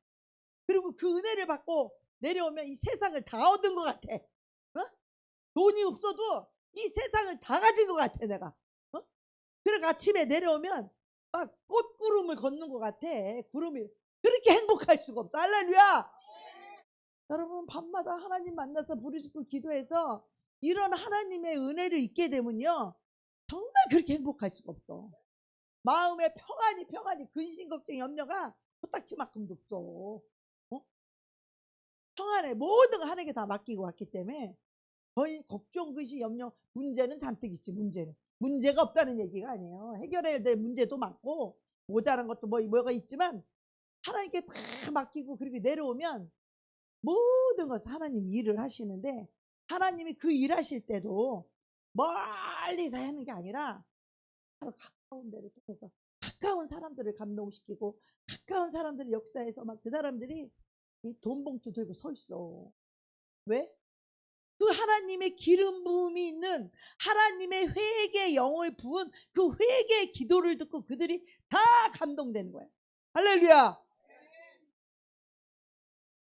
그리고 그 은혜를 받고 내려오면 이 세상을 다 얻은 것 같아. 돈이 없어도 이 세상을 다 가진 것 같아 내가. 그리고 아침에 내려오면 막 꽃구름을 걷는 것 같아. 구름이 그렇게 행복할 수가 없어. 할렐루야. 여러분, 밤마다 하나님 만나서 부르짖고 기도해서 이런 하나님의 은혜를 잊게 되면요 정말 그렇게 행복할 수가 없어. 마음에 평안이 근심 걱정 염려가 코딱지만큼도 없어. 평안해. 모든 거 하나님께 다 맡기고 왔기 때문에 거의 걱정 근심 염려, 문제는 잔뜩 있지. 문제가 없다는 얘기가 아니에요. 해결해야 될 문제도 많고 모자란 것도 뭐가 있지만 하나님께 다 맡기고 그렇게 내려오면 모든 것을 하나님이 일을 하시는데, 하나님이 그 일하실 때도 멀리서 하는 게 아니라 바로 가까운 데를 통해서 가까운 사람들을 감동시키고, 가까운 사람들의 역사에서 막 그 사람들이 이 돈 봉투 들고 서 있어. 왜? 그 하나님의 기름 부음이 있는, 하나님의 회개의 영을 부은 그 회개의 기도를 듣고 그들이 다 감동되는 거야. 할렐루야.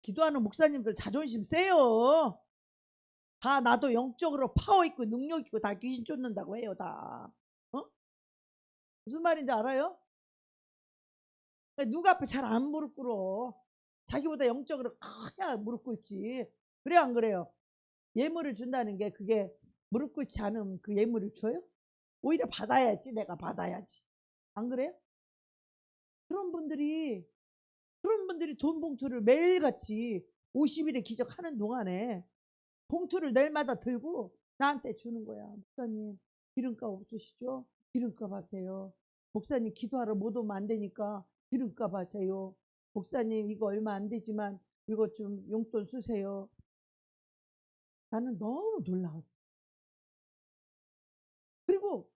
기도하는 목사님들 자존심 세요. 다 나도 영적으로 파워 있고 능력 있고 다 귀신 쫓는다고 해요. 다. 무슨 말인지 알아요? 누가 앞에 잘 안 무릎 꿇어. 자기보다 영적으로 커야 무릎 꿇지. 그래요 안 그래요? 예물을 준다는 게 그게 무릎 꿇지 않으면 그 예물을 줘요? 오히려 받아야지. 내가 받아야지. 안 그래요? 그런 분들이 돈 봉투를 매일같이 50일의 기적하는 동안에 봉투를 내일마다 들고 나한테 주는 거야. 목사님 기름값 없으시죠? 기름값 하세요. 목사님 기도하러 못 오면 안 되니까 기름값 하세요. 목사님 이거 얼마 안 되지만 이거 좀 용돈 쓰세요. 나는 너무 놀라웠어. 그리고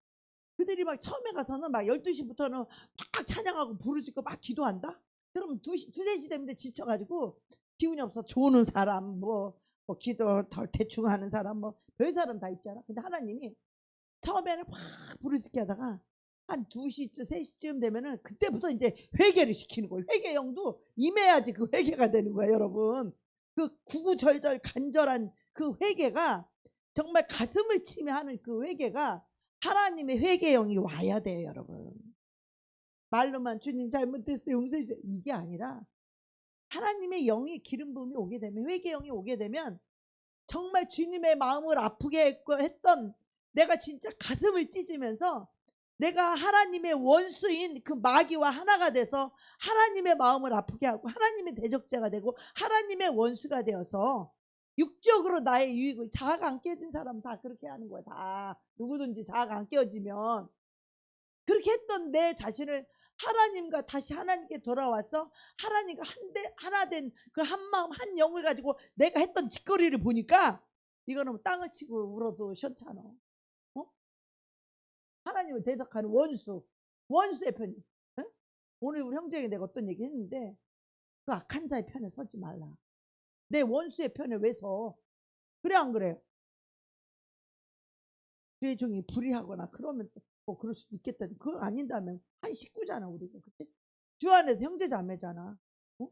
그들이 막 처음에 가서는 막 12시부터는 막 찬양하고 부르짖고 막 기도한다? 그러면 2시, 3시 되면 지쳐가지고 기운이 없어. 조는 사람, 기도 덜 대충 하는 사람, 별 사람 다 있잖아. 근데 하나님이 처음에는 막 부르짖게 하다가 한 2시쯤 3시쯤 되면은 그때부터 이제 회개를 시키는 거예요. 회개형도 임해야지 그 회개가 되는 거예요, 여러분. 그 구구절절 간절한 그 회개가 정말 가슴을 치며 하는 그 회개가 하나님의 회개형이 와야 돼요, 여러분. 말로만 주님 잘못했어요, 용서해 주세요, 이게 아니라 하나님의 영이 기름 부음이 오게 되면, 회개형이 오게 되면 정말 주님의 마음을 아프게 했던, 내가 진짜 가슴을 찢으면서 내가 하나님의 원수인 그 마귀와 하나가 돼서 하나님의 마음을 아프게 하고 하나님의 대적자가 되고 하나님의 원수가 되어서 육적으로 나의 유익을, 자아가 안 깨진 사람은 다 그렇게 하는 거야. 다 누구든지 자아가 안 깨어지면 그렇게 했던 내 자신을 하나님과 다시 하나님께 돌아와서 하나님과 하나 된 그 한 마음 한 영을 가지고 내가 했던 짓거리를 보니까 이거는 땅을 치고 울어도 시원찮아. 어? 하나님을 대적하는 원수의 편이. 에? 오늘 우리 형제에게 내가 어떤 얘기 했는데, 그 악한 자의 편에 서지 말라. 내 원수의 편에 왜 서? 그래 안 그래? 주의 종이 불의하거나 그러면 뭐 그럴 수도 있겠다. 그거 아닌다면 한 식구잖아 우리가. 그치? 주 안에서 형제 자매잖아. 어?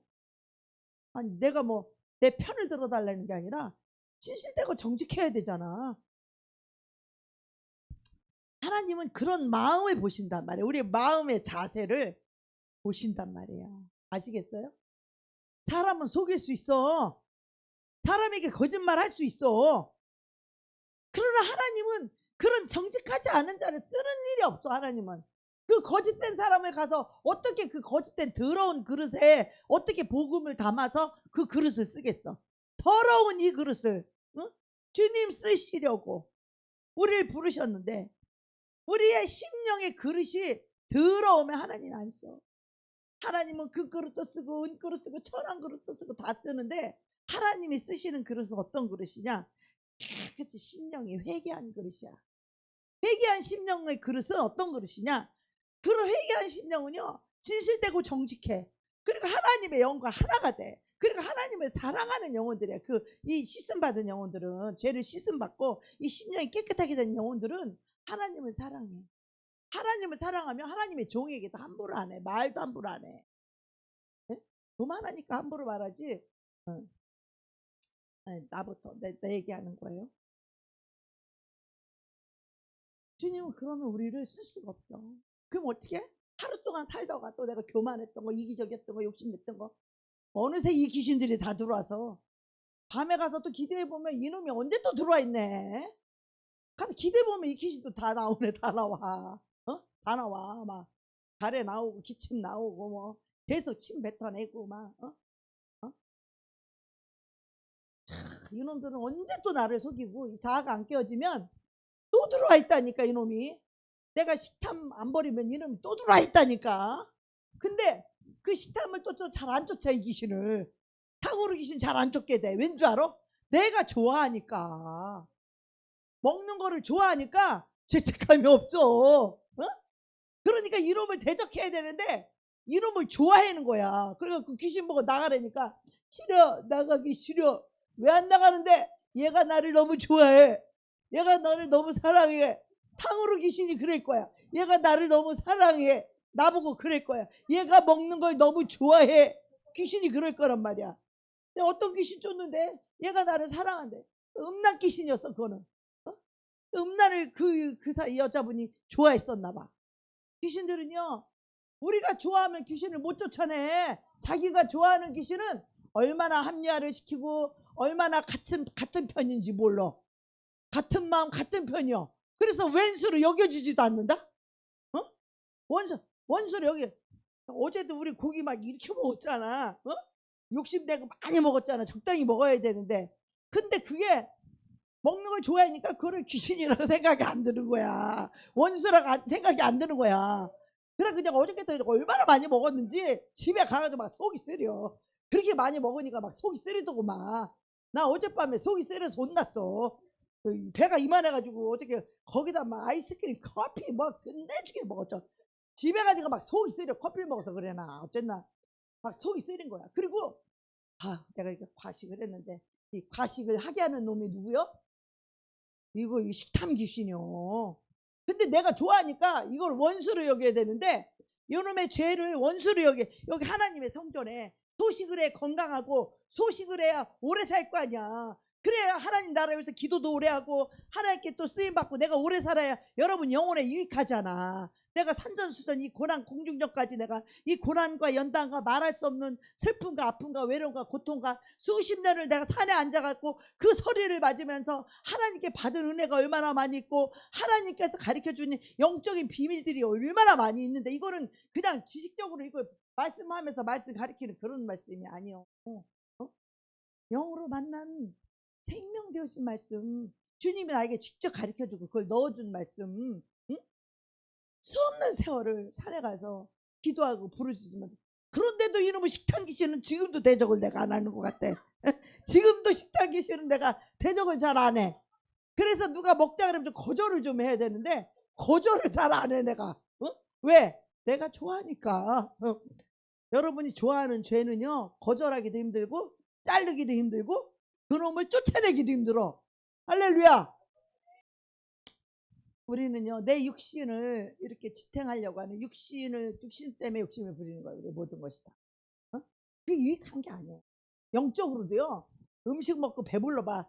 아니 내가 뭐 내 편을 들어달라는 게 아니라 진실되고 정직해야 되잖아. 하나님은 그런 마음을 보신단 말이에요. 우리의 마음의 자세를 보신단 말이에요. 아시겠어요? 사람은 속일 수 있어. 사람에게 거짓말 할 수 있어. 그러나 하나님은 그런 정직하지 않은 자를 쓰는 일이 없어. 하나님은 그 거짓된 사람을 가서 어떻게 그 거짓된 더러운 그릇에 어떻게 복음을 담아서 그 그릇을 쓰겠어. 더러운 이 그릇을, 응? 주님 쓰시려고 우리를 부르셨는데 우리의 심령의 그릇이 더러우면 하나님 안 써. 하나님은 그 그릇도 쓰고 은그릇 쓰고 천한 그릇도 쓰고 다 쓰는데, 하나님이 쓰시는 그릇은 어떤 그릇이냐? 그치, 심령이 회개한 그릇이야. 회개한 심령의 그릇은 어떤 그릇이냐? 그런 회개한 심령은요, 진실되고 정직해. 그리고 하나님의 영과 하나가 돼. 그리고 하나님을 사랑하는 영혼들이야. 이 씻음 받은 영혼들은, 죄를 씻음 받고 이 심령이 깨끗하게 된 영혼들은 하나님을 사랑해. 하나님을 사랑하면 하나님의 종에게도 함부로 안 해. 말도 함부로 안 해. 네? 교만하니까 함부로 말하지. 응. 아니, 나부터 내 얘기하는 거예요. 주님은 그러면 우리를 쓸 수가 없죠. 그럼 어떻게? 하루 동안 살다가 또 내가 교만했던 거, 이기적이었던 거, 욕심냈던 거, 어느새 이 귀신들이 다 들어와서 밤에 가서 또 기대해보면 이놈이 언제 또 들어와 있네. 가서 기대해보면 이 귀신도 다 나오네. 다 나와. 다 나와. 막 가래 나오고 기침 나오고 뭐 계속 침 뱉어내고 막. 어? 이놈들은 언제 또 나를 속이고, 이 자아가 안 깨어지면 또 들어와 있다니까 이놈이. 내가 식탐 안 버리면 이놈이 또 들어와 있다니까. 근데 그 식탐을 또 잘 안 쫓아, 이 귀신을. 탕후루 귀신 잘 안 쫓게 돼. 왠 줄 알아? 내가 좋아하니까. 먹는 거를 좋아하니까 죄책감이 없어. 그러니까 이놈을 대적해야 되는데 이놈을 좋아하는 거야. 그러니까 그 귀신 보고 나가라니까 싫어, 나가기 싫어. 왜 안 나가는데? 얘가 나를 너무 좋아해. 얘가 너를 너무 사랑해. 탕후루 귀신이 그럴 거야. 얘가 나를 너무 사랑해. 나보고 그럴 거야. 얘가 먹는 걸 너무 좋아해. 귀신이 그럴 거란 말이야. 근데 어떤 귀신 쫓는데? 얘가 나를 사랑한대. 음란 귀신이었어 그거는. 음란을 그 여자분이 좋아했었나 봐. 귀신들은요, 우리가 좋아하면 귀신을 못 쫓아내. 자기가 좋아하는 귀신은 얼마나 합리화를 시키고 얼마나 같은 편인지 몰라. 같은 마음 같은 편이요. 그래서 왼수를 여겨주지도 않는다. 어? 원수를 여기. 어제도 우리 고기 막 이렇게 먹었잖아. 욕심내고 많이 먹었잖아. 적당히 먹어야 되는데. 근데 그게 먹는 걸 좋아하니까 그거를 귀신이라고 생각이 안 드는 거야. 원수라고 생각이 안 드는 거야. 그래 그냥 어저께도 얼마나 많이 먹었는지 집에 가가지고 막 속이 쓰려. 그렇게 많이 먹으니까 막 속이 쓰리더고 막. 나 어젯밤에 속이 쓰려서 혼났어. 배가 이만해가지고 어저께 거기다 막 아이스크림, 커피 뭐 끝내주게 먹었죠. 집에 가니까 막 속이 쓰려. 커피 먹어서 그래나 어쨌나 막 속이 쓰린 거야. 그리고 내가 이렇게 과식을 했는데, 이 과식을 하게 하는 놈이 누구요? 이거 식탐 귀신이요. 근데 내가 좋아하니까 이걸 원수로 여겨야 되는데 이놈의 죄를 원수로 여기 하나님의 성전에 소식을 해 건강하고 소식을 해야 오래 살 거 아니야. 그래야 하나님 나라에 위해서 기도도 오래 하고 하나님께 또 쓰임받고 내가 오래 살아야 여러분 영혼에 유익하잖아. 내가 산전수전 이 고난 공중전까지 내가 이 고난과 연단과 말할 수 없는 슬픔과 아픔과 외로움과 고통과 수십 년을 내가 산에 앉아갖고 그 소리를 맞으면서 하나님께 받은 은혜가 얼마나 많이 있고 하나님께서 가르쳐주는 영적인 비밀들이 얼마나 많이 있는데 이거는 그냥 지식적으로 이거 말씀하면서 말씀 가르치는 그런 말씀이 아니요. 영으로 만난 생명 되어진 말씀 주님이 나에게 직접 가르쳐주고 그걸 넣어준 말씀. 응? 수없는 세월을 산에 가서 기도하고 부르짖으면 그런데도 이놈의 식탐 귀신은 지금도 대적을 내가 안 하는 것 같아. 지금도 식탐 귀신은 내가 대적을 잘 안 해. 그래서 누가 먹자 그러면 좀 거절을 좀 해야 되는데 거절을 잘 안 해 내가. 왜? 내가 좋아하니까. 여러분이 좋아하는 죄는요 거절하기도 힘들고 자르기도 힘들고 그놈을 쫓아내기도 힘들어. 할렐루야. 우리는요 내 육신을 이렇게 지탱하려고 하는 육신 때문에 욕심을 부리는 거예요. 우리 모든 것이 다. 그게 유익한 게 아니에요. 영적으로도요 음식 먹고 배불러 봐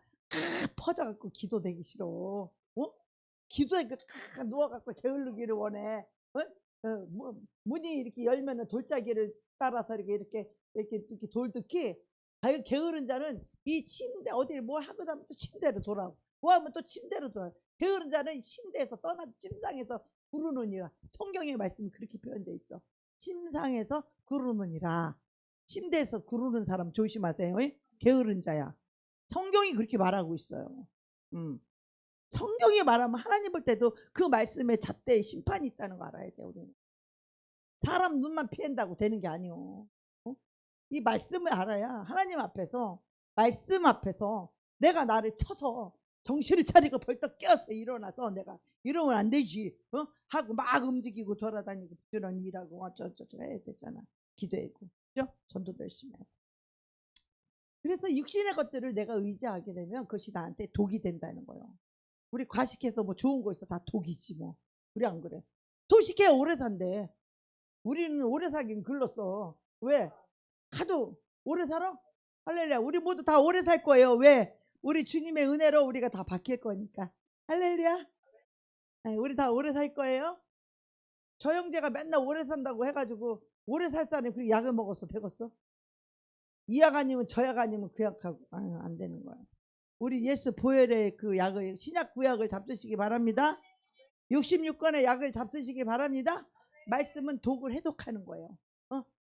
퍼져갖고 기도되기 싫어. 기도에 누워갖고 게을르기를 원해. 문이 이렇게 열면은 돌짜기를 따라서 이렇게 돌듣기. 게으른 자는 이 침대 어디 뭐 하고 나면 또 침대로 돌아오고 뭐 하면 또 침대로 돌아오고 게으른 자는 침대에서 떠나 침상에서 구르느니라. 성경의 말씀이 그렇게 표현되어 있어. 침상에서 구르느니라. 침대에서 구르는 사람 조심하세요. 게으른 자야. 성경이 그렇게 말하고 있어요. 성경이 말하면 하나님 볼 때도 그 말씀에 잣대에 심판이 있다는 거 알아야 돼. 우리는 사람 눈만 피한다고 되는 게 아니요. 이 말씀을 알아야 하나님 앞에서 말씀 앞에서 내가 나를 쳐서 정신을 차리고 벌떡 깨어서 일어나서 내가 이러면 안 되지 하고 막 움직이고 돌아다니고 부지런히 일하고 어쩌저쩌 해야 되잖아. 기도하고 그죠? 전도도 열심히 하고. 그래서 육신의 것들을 내가 의지하게 되면 그것이 나한테 독이 된다는 거예요. 우리 과식해서 뭐 좋은 거 있어 다 독이지 뭐. 우리 안 그래? 소식해 오래 산대. 우리는 오래 살긴 글렀어. 왜? 하도 오래 살아? 할렐루야. 우리 모두 다 오래 살 거예요. 왜? 우리 주님의 은혜로 우리가 다 바뀔 거니까. 할렐루야. 우리 다 오래 살 거예요. 저 형제가 맨날 오래 산다고 해가지고 오래 살 사람이 그렇게 약을 먹었어 되겠어? 이 약 아니면 저 약 아니면 그 약하고 안 되는 거야. 우리 예수 보혈의 그 약을 신약 구약을 잡수시기 바랍니다. 66권의 약을 잡수시기 바랍니다. 말씀은 독을 해독하는 거예요.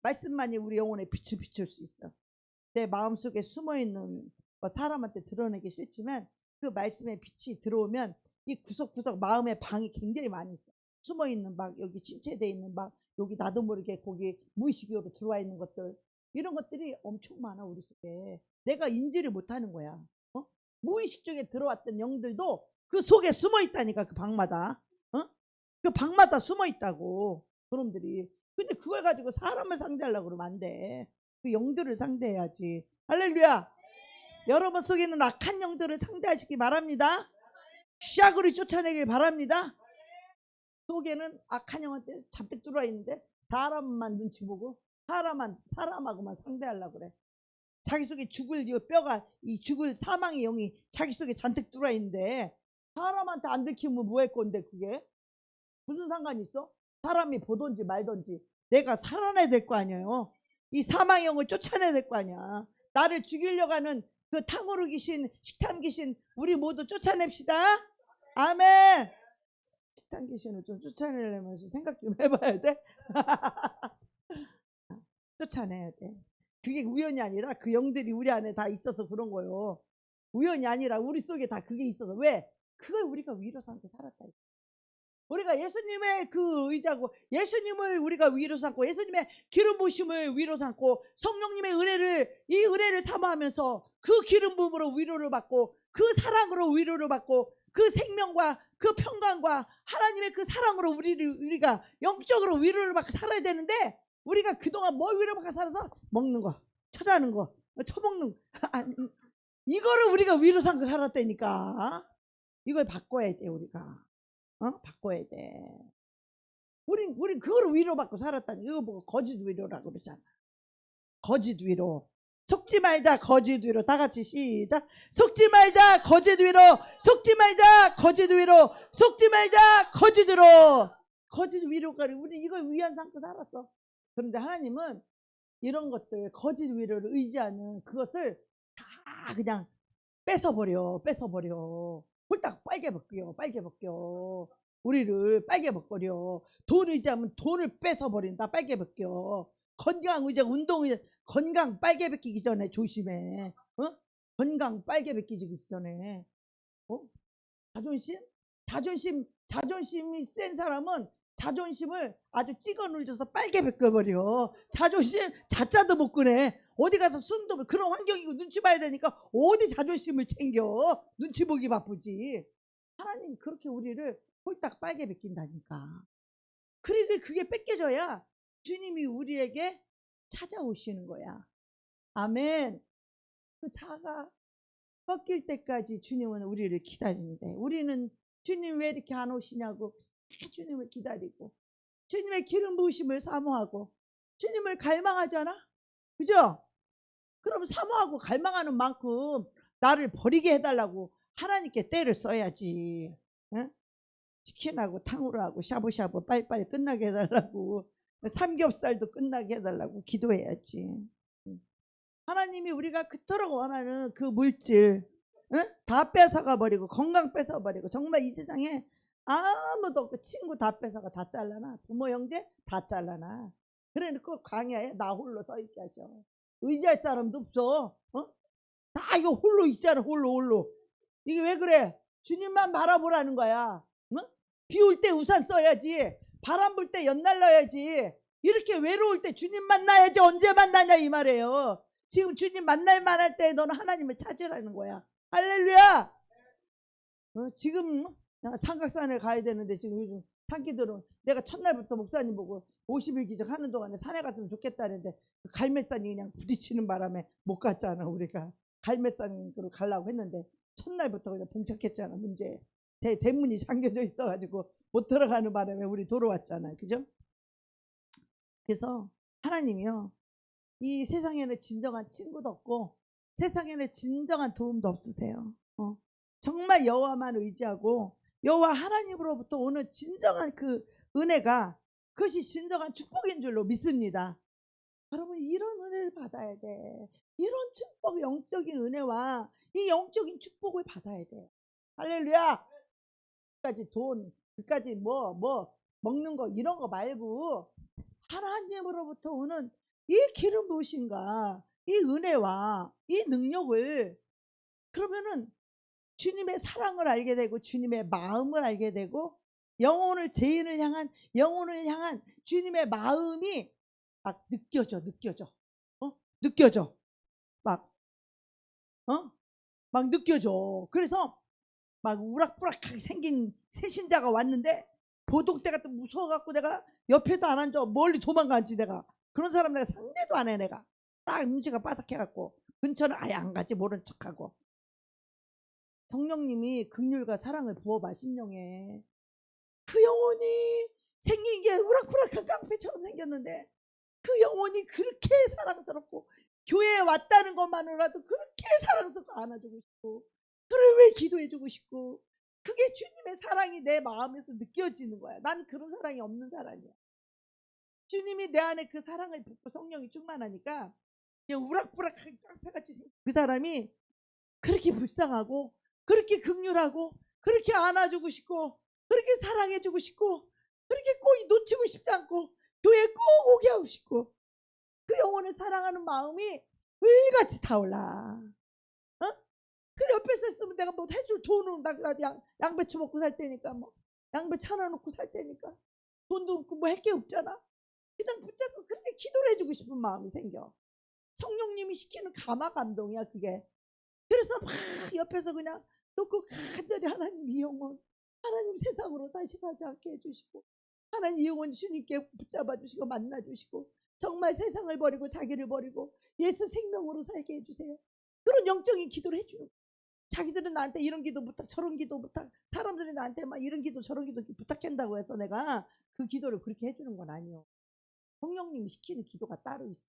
말씀만이 우리 영혼에 빛을 비출 수 있어. 내 마음속에 숨어있는 사람한테 드러내기 싫지만 그 말씀의 빛이 들어오면 이 구석구석 마음의 방이 굉장히 많이 있어. 숨어있는 막 여기 침체되어 있는 막 여기 나도 모르게 거기 무의식으로 들어와 있는 것들 이런 것들이 엄청 많아 우리 속에. 내가 인지를 못하는 거야. 무의식 중에 들어왔던 영들도 그 속에 숨어있다니까. 그 방마다 그 방마다 숨어있다고 그놈들이. 근데 그걸 가지고 사람을 상대하려고 그러면 안 돼. 그 영들을 상대해야지. 할렐루야. 여러분 속에 있는 악한 영들을 상대하시기 바랍니다. 샤그리 쫓아내길 바랍니다. 속에는 악한 영한테 잔뜩 들어와 있는데 사람만 눈치 보고 사람하고만 상대하려고 그래. 자기 속에 죽을 이 뼈가 이 죽을 사망의 영이 자기 속에 잔뜩 들어와 있는데 사람한테 안 들키면 뭐 할 건데 그게 무슨 상관이 있어? 사람이 보든지 말든지 내가 살아내야 될 거 아니에요. 이 사망의 영을 쫓아내야 될 거 아니야. 나를 죽이려고 하는 그 탕후루 귀신 식탐 귀신 우리 모두 쫓아냅시다. 아멘. 식탐 귀신을 좀 쫓아내려면 좀 생각 좀 해봐야 돼. 쫓아내야 돼. 그게 우연이 아니라 그 영들이 우리 안에 다 있어서 그런 거요. 우연이 아니라 우리 속에 다 그게 있어서. 왜? 그걸 우리가 위로 삼고 살았다. 우리가 예수님의 그 의자고 예수님을 우리가 위로 삼고 예수님의 기름 부으심을 위로 삼고 성령님의 이 은혜를 사모하면서 그 기름 부음으로 위로를 받고 그 사랑으로 위로를 받고 그 생명과 그 평강과 하나님의 그 사랑으로 우리가 영적으로 위로를 받고 살아야 되는데 우리가 그동안 뭘 위로받고 살아서 먹는 거 처자는 거 처먹는 이거를 우리가 위로 삼고 살았다니까. 이걸 바꿔야 돼 우리가. 바꿔야 돼. 우린 그거를 위로받고 살았다니. 이거 보고 거짓 위로라고 그러잖아. 거짓 위로. 속지 말자 거짓 위로. 다 같이 시작. 속지 말자 거짓 위로. 속지 말자 거짓 위로. 속지 말자 거짓 위로. 거짓 위로까지 우리 이걸 위안 삼고 살았어. 그런데 하나님은 이런 것들 거짓 위로를 의지하는 그것을 다 그냥 뺏어버려. 홀딱 빨개 벗겨. 우리를 빨개 벗겨려. 돈 의지하면 돈을 뺏어버린다. 빨개 벗겨. 건강 의지하고 운동 의지, 건강 빨개 벗기기 전에 조심해. 건강 빨개 벗기기 전에. 자존심이 센 사람은 자존심을 아주 찍어 눌려서 빨개 벗겨버려. 자존심 자자도 못 끄네. 어디 가서 숨도 그런 환경이고 눈치 봐야 되니까 어디 자존심을 챙겨. 눈치 보기 바쁘지. 하나님 그렇게 우리를 홀딱 빨개 벗긴다니까. 그리고 그게 뺏겨져야 주님이 우리에게 찾아오시는 거야. 아멘. 그 자가 꺾일 때까지 주님은 우리를 기다리는데 우리는 주님 왜 이렇게 안 오시냐고 주님을 기다리고 주님의 기름 부으심을 사모하고 주님을 갈망하잖아. 그죠? 그럼 사모하고 갈망하는 만큼 나를 버리게 해달라고 하나님께 때를 써야지. 응? 치킨하고 탕후루 하고 샤브샤브 빨리빨리 끝나게 해달라고 삼겹살도 끝나게 해달라고 기도해야지. 하나님이 우리가 그토록 원하는 그 물질 다 뺏어가 버리고 건강 뺏어버리고 정말 이 세상에 아무도 없고 친구 다 뺏어가 다 잘라놔. 부모 형제 다 잘라놔. 그래놓고 광야에 나 홀로 서 있게 하셔. 의지할 사람도 없어. 다 이거 홀로 있잖아. 홀로. 이게 왜 그래? 주님만 바라보라는 거야. 비 올 때 우산 써야지. 바람 불 때 연날 넣어야지. 이렇게 외로울 때 주님 만나야지. 언제 만나냐 이 말이에요. 지금 주님 만날 만할 때 너는 하나님을 찾으라는 거야. 할렐루야. 지금 삼각산에 가야 되는데 지금 요즘 산기들은 내가 첫날부터 목사님 보고 50일 기적 하는 동안에 산에 갔으면 좋겠다는데 갈매산이 그냥 부딪히는 바람에 못 갔잖아. 우리가 갈매산으로 가려고 했는데 첫날부터 그냥 봉착했잖아. 문제 대문이 잠겨져 있어가지고 못 들어가는 바람에 우리 돌아왔잖아요. 그죠? 그래서 하나님이요, 이 세상에는 진정한 친구도 없고 세상에는 진정한 도움도 없으세요. 정말 여호와만 의지하고 여호와 하나님으로부터 오는 진정한 그 은혜가 그것이 진정한 축복인 줄로 믿습니다. 여러분 이런 은혜를 받아야 돼. 이런 축복, 영적인 은혜와 이 영적인 축복을 받아야 돼. 할렐루야. 그까지 돈, 그까지 뭐 먹는 거 이런 거 말고 하나님으로부터 오는 이 기름 부으심과 이 은혜와 이 능력을, 그러면은 주님의 사랑을 알게 되고 주님의 마음을 알게 되고 죄인을 향한 영혼을 향한 주님의 마음이 막 느껴져. 막 느껴져. 그래서 막 우락부락하게 생긴 새신자가 왔는데 보동대가 또 무서워갖고 내가 옆에도 안 앉아 멀리 도망가지. 내가 그런 사람 내가 상대도 안 해. 내가 딱 눈치가 빠삭해갖고 근처는 아예 안 가지. 모른 척하고. 성령님이 긍휼과 사랑을 부어봐. 심령에 그 영혼이 생긴 게 우락부락한 깡패처럼 생겼는데 그 영혼이 그렇게 사랑스럽고 교회에 왔다는 것만으로라도 그렇게 사랑스럽고 안아주고 싶고 그를 왜 기도해주고 싶고 그게 주님의 사랑이 내 마음에서 느껴지는 거야. 난 그런 사랑이 없는 사람이야. 주님이 내 안에 그 사랑을 붓고 성령이 충만하니까 그냥 우락부락한 깡패같이 생긴 그 사람이 그렇게 불쌍하고 그렇게 긍휼하고 그렇게 안아주고 싶고 그렇게 사랑해주고 싶고 그렇게 꼭 놓치고 싶지 않고 교회에 꼭 오게 하고 싶고 그 영혼을 사랑하는 마음이 불같이 타올라. 그 옆에서 있으면 내가 뭐 해줄 돈은 나 양배추 먹고 살 때니까 뭐 양배추 하나 놓고 살 때니까 돈도 없고 뭐 할 게 없잖아. 그냥 붙잡고 그렇게 기도를 해주고 싶은 마음이 생겨. 성령님이 시키는 감화 감동이야 그게. 그래서 막 옆에서 그냥 놓고 간절히 하나님 이 영혼 하나님 세상으로 다시 가지 않게 해주시고 하나님 이 영혼 주님께 붙잡아 주시고 만나 주시고 정말 세상을 버리고 자기를 버리고 예수 생명으로 살게 해주세요. 그런 영적인 기도를 해주는 거예요. 자기들은 나한테 이런 기도 부탁 저런 기도 부탁 사람들이 나한테 막 이런 기도 저런 기도 부탁한다고 해서 내가 그 기도를 그렇게 해주는 건 아니요. 성령님이 시키는 기도가 따로 있어.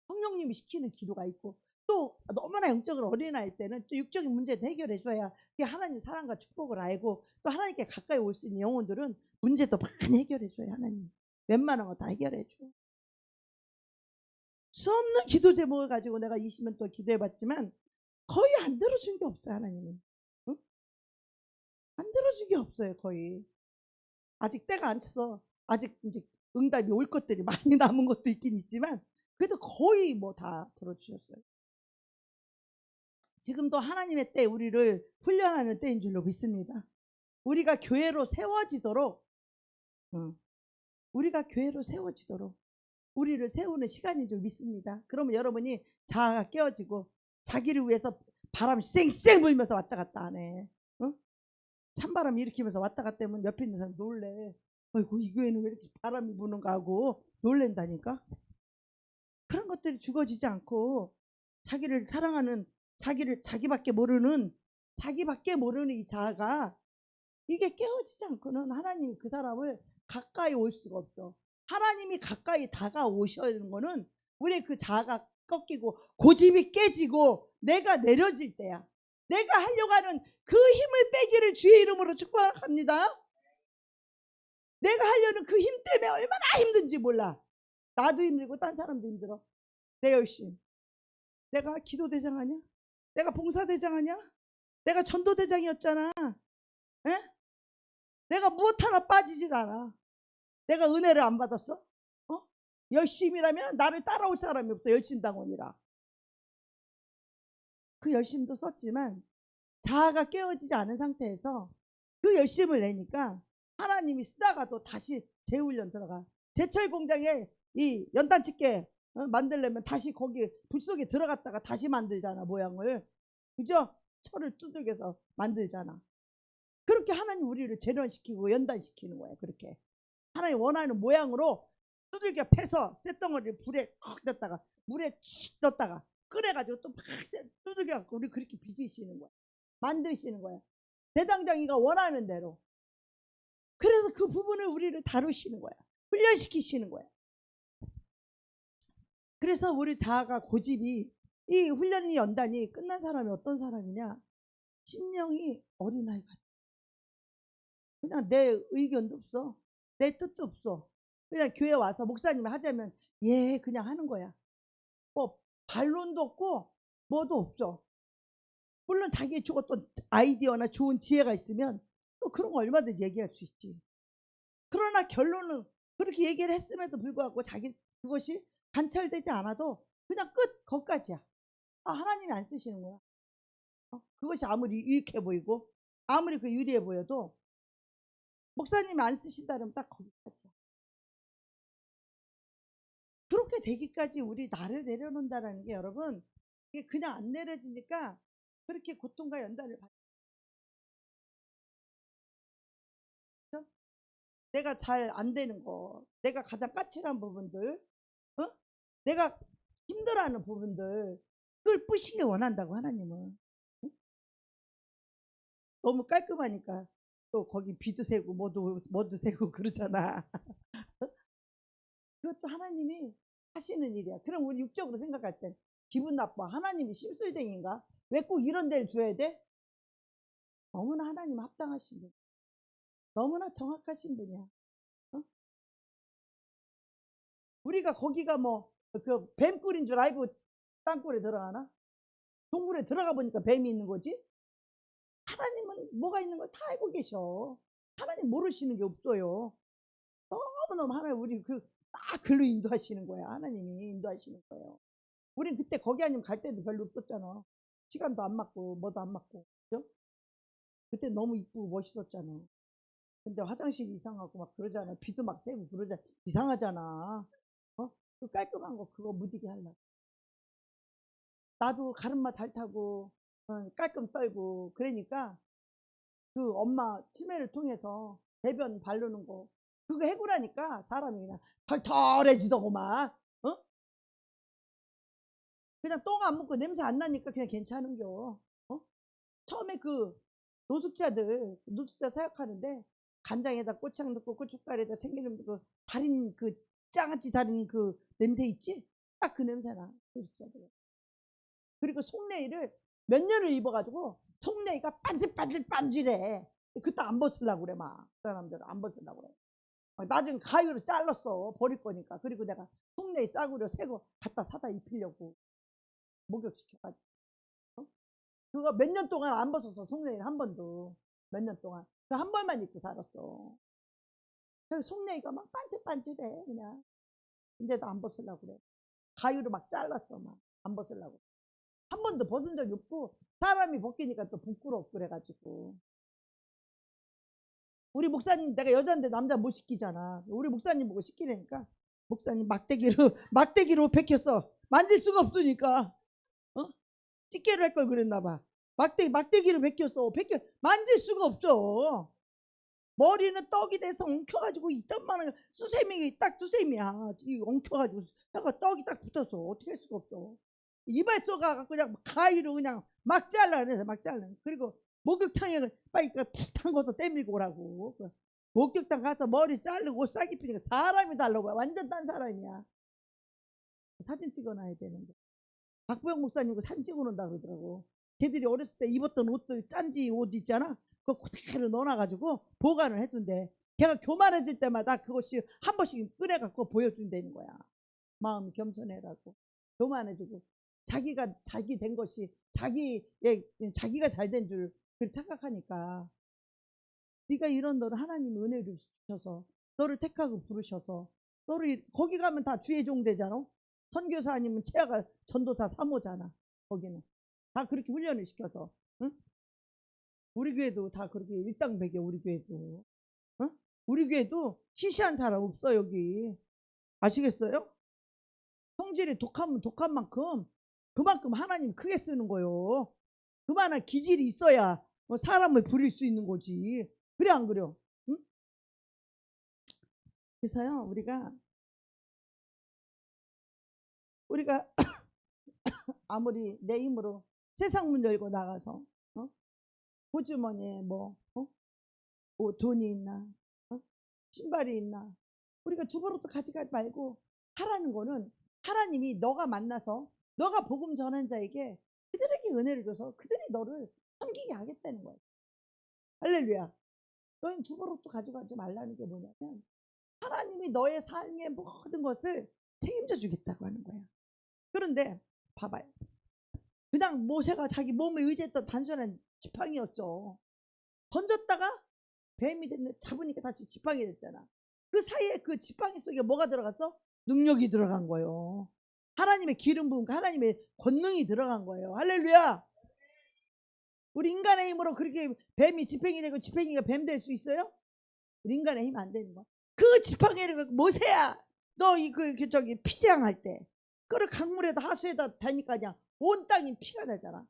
성령님이 시키는 기도가 있고 또 너무나 영적으로 어린아이일 때는 또 육적인 문제도 해결해 줘야 하나님 사랑과 축복을 알고 또 하나님께 가까이 올 수 있는 영혼들은 문제도 많이 해결해 줘요. 하나님 웬만한 거 다 해결해 줘. 수없는 기도 제목을 가지고 내가 20년 동안 기도해 봤지만 거의 안 들어준 게 없어요. 하나님은. 응? 안 들어준 게 없어요. 거의. 아직 때가 안 차서 아직 이제 응답이 올 것들이 많이 남은 것도 있긴 있지만 그래도 거의 뭐 다 들어주셨어요. 지금도 하나님의 때 우리를 훈련하는 때인 줄로 믿습니다. 우리가 교회로 세워지도록 우리가 교회로 세워지도록 우리를 세우는 시간인 줄 믿습니다. 그러면 여러분이 자아가 깨어지고 자기를 위해서 바람 쌩쌩 불면서 왔다 갔다 하네. 응? 찬바람 일으키면서 왔다 갔다 하면 옆에 있는 사람 놀래. 아이고 이 교회는 왜 이렇게 바람이 부는가 하고 놀랜다니까. 그런 것들이 죽어지지 않고 자기를 사랑하는 자기밖에 모르는 이 자아가 이게 깨어지지 않고는 하나님이 그 사람을 가까이 올 수가 없어. 하나님이 가까이 다가오시는 거는 우리 그 자아가 꺾이고 고집이 깨지고 내가 내려질 때야. 내가 하려고 하는 그 힘을 빼기를 주의 이름으로 축복합니다. 내가 하려는 그 힘 때문에 얼마나 힘든지 몰라. 나도 힘들고 딴 사람도 힘들어. 내 열심. 내가 기도대장 아니야? 내가 봉사대장 아니야? 내가 전도대장이었잖아. 에? 내가 무엇 하나 빠지질 않아. 내가 은혜를 안 받았어? 열심이라면 나를 따라올 사람이 없어. 열심당원이라. 그 열심도 썼지만 자아가 깨어지지 않은 상태에서 그 열심을 내니까 하나님이 쓰다가도 다시 재훈련 들어가. 제철 공장에 이 연단 집게 만들려면 다시 거기 불 속에 들어갔다가 다시 만들잖아. 모양을. 그죠? 철을 두들겨서 만들잖아. 그렇게 하나님 우리를 재련시키고 연단시키는 거야. 그렇게 하나님 원하는 모양으로 두들겨 패서 쇳덩어리를 불에 콕 넣었다가 물에 칙 넣었다가 끓여가지고 또 막 두들겨 갖고 우리 그렇게 빚으시는 거야. 만드시는 거야. 대장장이가 원하는 대로. 그래서 그 부분을 우리를 다루시는 거야. 훈련시키시는 거야. 그래서 우리 자아가 고집이 이 훈련이 연단이 끝난 사람이 어떤 사람이냐? 심령이 어린아이 같아. 그냥 내 의견도 없어. 내 뜻도 없어. 그냥 교회 와서 목사님이 하자면 예 그냥 하는 거야. 뭐 반론도 없고 뭐도 없어. 물론 자기의 어떤 아이디어나 좋은 지혜가 있으면 또 그런 거 얼마든지 얘기할 수 있지. 그러나 결론은 그렇게 얘기를 했음에도 불구하고 자기 그것이 관철되지 않아도 그냥 끝 거기까지야. 하나님이 안 쓰시는 거야. 그것이 아무리 유익해 보이고 아무리 그 유리해 보여도 목사님이 안 쓰신다면 딱 거기까지야. 그렇게 되기까지 우리 나를 내려놓는다라는 게 여러분 이게 그냥 안 내려지니까 그렇게 고통과 연단을 받죠. 내가 잘 안 되는 거, 내가 가장 까칠한 부분들, 내가 힘들어하는 부분들 그걸 뿌시길 원한다고 하나님은. 너무 깔끔하니까 또 거기 비도 새고 뭐도 새고 그러잖아. 그것도 하나님이 하시는 일이야. 그럼 우리 육적으로 생각할 때 기분 나빠. 하나님이 심술쟁인가? 왜 꼭 이런 데를 줘야 돼? 너무나 하나님 합당하신 분. 너무나 정확하신 분이야. 우리가 거기가 뭐 그 뱀꿀인 줄 알고 땅굴에 들어가나? 동굴에 들어가 보니까 뱀이 있는 거지? 하나님은 뭐가 있는 걸 다 알고 계셔. 하나님 모르시는 게 없어요. 너무너무 하나님 우리 딱 글로 인도하시는 거야. 하나님이 인도하시는 거예요. 우린 그때 거기 아니면 갈 때도 별로 없었잖아. 시간도 안 맞고 뭐도 안 맞고. 그죠? 그때 너무 이쁘고 멋있었잖아. 근데 화장실이 이상하고 막 그러잖아. 비도 막 새고 그러잖아. 이상하잖아. 그 깔끔한 거 그거 무디게 하려고. 나도 가르마 잘 타고 깔끔 떨고 그러니까 그 엄마 치매를 통해서 대변 바르는 거 그거 해고라니까 사람이 그냥 털털해지더구만. 그냥 똥 안 묻고 냄새 안 나니까 그냥 괜찮은겨. 처음에 그 노숙자 사역하는데 간장에다 고추장 넣고 고춧가루에다 참기름 넣고 달인 그 장아찌 달인 그 냄새 있지? 딱 그 냄새나 노숙자들. 그리고 속내의를 몇 년을 입어가지고 속내의가 반질반질반질해. 그때 안 벗으려고 그래 막. 그 사람들은 안 벗으려고 그래. 나중에 가위로 잘랐어. 버릴 거니까. 그리고 내가 속내의 싸구려 새거 갖다 사다 입히려고 목욕시켜가지고. 그거 몇 년 동안 안 벗었어. 속내의를 한 번도. 몇 년 동안. 그 한 번만 입고 살았어. 그래서 속내의가 막 반질반질해 그냥. 근데도 안 벗으려고 그래. 가위로 막 잘랐어. 막 안 벗으려고. 한 번도 벗은 적이 없고 사람이 벗기니까 또 부끄럽고 그래가지고. 우리 목사님 내가 여자인데 남자 못 시키잖아. 우리 목사님 보고 시키라니까. 목사님 막대기로 베꼈어. 만질 수가 없으니까. 집게를 할 걸 그랬나 봐. 막대기로 베꼈어. 만질 수가 없어. 머리는 떡이 돼서 엉켜가지고 이딴만한 수세미 딱 두세미야. 이 엉켜가지고 떡이 딱 붙었어. 어떻게 할 수가 없어. 이발 쏘가 그냥 가위로 그냥 막 잘라 그래서 막 잘라. 그리고 목욕탕에 빨리 푹 담궈서 때밀고 오라고. 목욕탕 가서 머리 자르고 옷 싸기 피니까 사람이 달라고. 완전 딴 사람이야. 사진 찍어놔야 되는데. 박보영 목사님하고 사진 찍어놓는다 그러더라고. 걔들이 어렸을 때 입었던 옷들 짠지 옷 있잖아. 그거 그대로 넣어놔가지고 보관을 해둔대. 걔가 교만해질 때마다 그것이 한 번씩 꺼내갖고 보여준다는 거야. 마음이 겸손해라고. 교만해지고 자기 된 것이 자기가 잘 된 줄 착각하니까. 네가 이런 너를 하나님이 은혜를 주셔서 너를 택하고 부르셔서 너를 거기 가면 다 주의 종 되잖아. 선교사 아니면 채아가 전도사 사모잖아. 거기는 다 그렇게 훈련을 시켜서. 응? 우리 교회도 다 그렇게 일당백이야. 우리 교회도. 응? 우리 교회도 시시한 사람 없어 여기. 아시겠어요? 성질이 독하면 독한 만큼 그만큼 하나님 크게 쓰는 거요. 그만한 기질이 있어야 사람을 부릴 수 있는 거지. 그래 안 그래요? 응? 그래서요 우리가 아무리 내 힘으로 세상 문 열고 나가서 호주머니에 뭐 돈이 있나 신발이 있나 우리가 두버럭도 가져가지 말고 하라는 거는 하나님이 너가 만나서 너가 복음 전한 자에게 그들에게 은혜를 줘서 그들이 너를 섬기게 하겠다는 거야. 할렐루야. 너는 두버럭도 가져가지 말라는 게 뭐냐면 하나님이 너의 삶의 모든 것을 책임져 주겠다고 하는 거야. 그런데 봐봐요. 그냥 모세가 자기 몸에 의지했던 단순한 지팡이였죠. 던졌다가 뱀이 됐네. 잡으니까 다시 지팡이 됐잖아. 그 사이에 그 지팡이 속에 뭐가 들어갔어? 능력이 들어간 거예요. 하나님의 기름 부음, 하나님의 권능이 들어간 거예요. 할렐루야. 우리 인간의 힘으로 그렇게 뱀이 지팡이 되고 지팡이가 뱀 될 수 있어요? 우리 인간의 힘 안 되는 거. 그 지팡이를 모세야. 너 저기 피장할 때 그걸 강물에다 하수에다 다니까 그냥 온 땅이 피가 나잖아.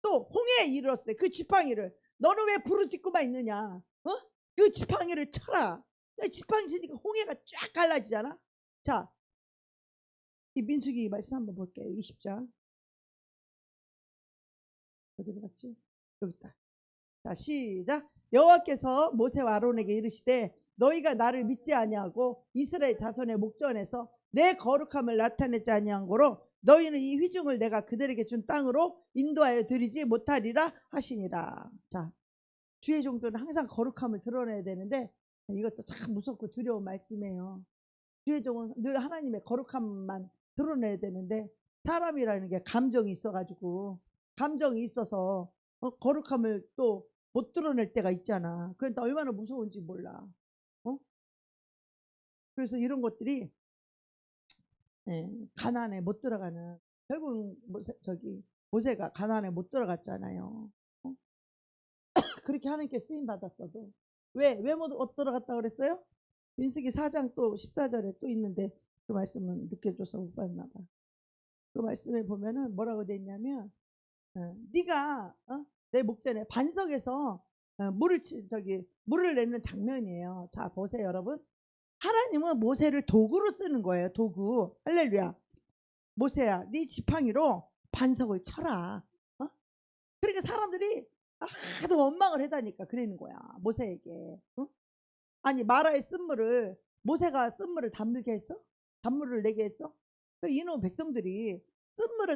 또 홍해에 이르렀을 때 그 지팡이를 너는 왜 부르짖고만 있느냐? 그 지팡이를 쳐라. 지팡이 치니까 홍해가 쫙 갈라지잖아. 자, 이 민수기 말씀 한번 볼게요. 20장. 어디로 갔지? 여기 있다. 자, 시작. 여호와께서 모세와 아론에게 이르시되 너희가 나를 믿지 아니하고 이스라엘 자손의 목전에서 내 거룩함을 나타내지 아니한 거로 너희는 이 회중을 내가 그들에게 준 땅으로 인도하여 드리지 못하리라 하시니라. 자, 주의 종들은 항상 거룩함을 드러내야 되는데 이것도 참 무섭고 두려운 말씀이에요. 주의 종은 늘 하나님의 거룩함만 드러내야 되는데 사람이라는 게 감정이 있어가지고 감정이 있어서 거룩함을 또 못 드러낼 때가 있잖아. 그러니까 얼마나 무서운지 몰라. 그래서 이런 것들이 가나안에 못 들어가는 결국 모세가 가나안에 못 들어갔잖아요. 그렇게 하나님께 쓰임 받았어도 왜 못 들어갔다 그랬어요? 민수기 4장 또 14절에 또 있는데 그 말씀은 늦게 줘서 못 봤나 봐. 그 말씀에 보면은 뭐라고 돼 있냐면 네가 내 목전에 반석에서 물을 내는 장면이에요. 자, 보세요, 여러분. 하나님은 모세를 도구로 쓰는 거예요. 도구. 할렐루야. 모세야, 네 지팡이로 반석을 쳐라. 그러니까 사람들이 하도 원망을 해다니까 그러는 거야, 모세에게. 아니, 마라의 쓴물을, 모세가 쓴물을 담물게 했어? 단물을 내게 했어? 그 이놈 백성들이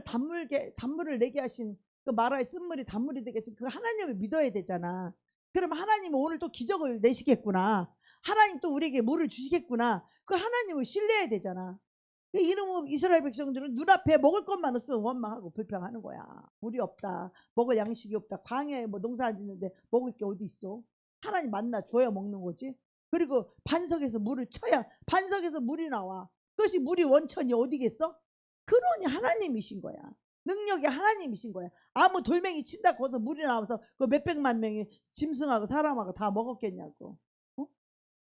단물을 내게 하신 그 마라의 쓴물이 단물이 되게 하신 그 하나님을 믿어야 되잖아. 그럼 하나님은 오늘 또 기적을 내시겠구나, 하나님 또 우리에게 물을 주시겠구나, 그 하나님을 신뢰해야 되잖아. 이놈의 이스라엘 백성들은 눈앞에 먹을 것만 없으면 원망하고 불평하는 거야. 물이 없다, 먹을 양식이 없다, 광야에 뭐 농사 안 짓는데 먹을 게 어디 있어. 하나님 만나 줘야 먹는 거지. 그리고 반석에서 물을 쳐야 반석에서 물이 나와. 그것이 물이 원천이 어디겠어? 그러니 하나님이신 거야. 능력이 하나님이신 거야. 아무 돌멩이 친다고 해서 물이 나와서 그 몇백만 명이 짐승하고 사람하고 다 먹었겠냐고.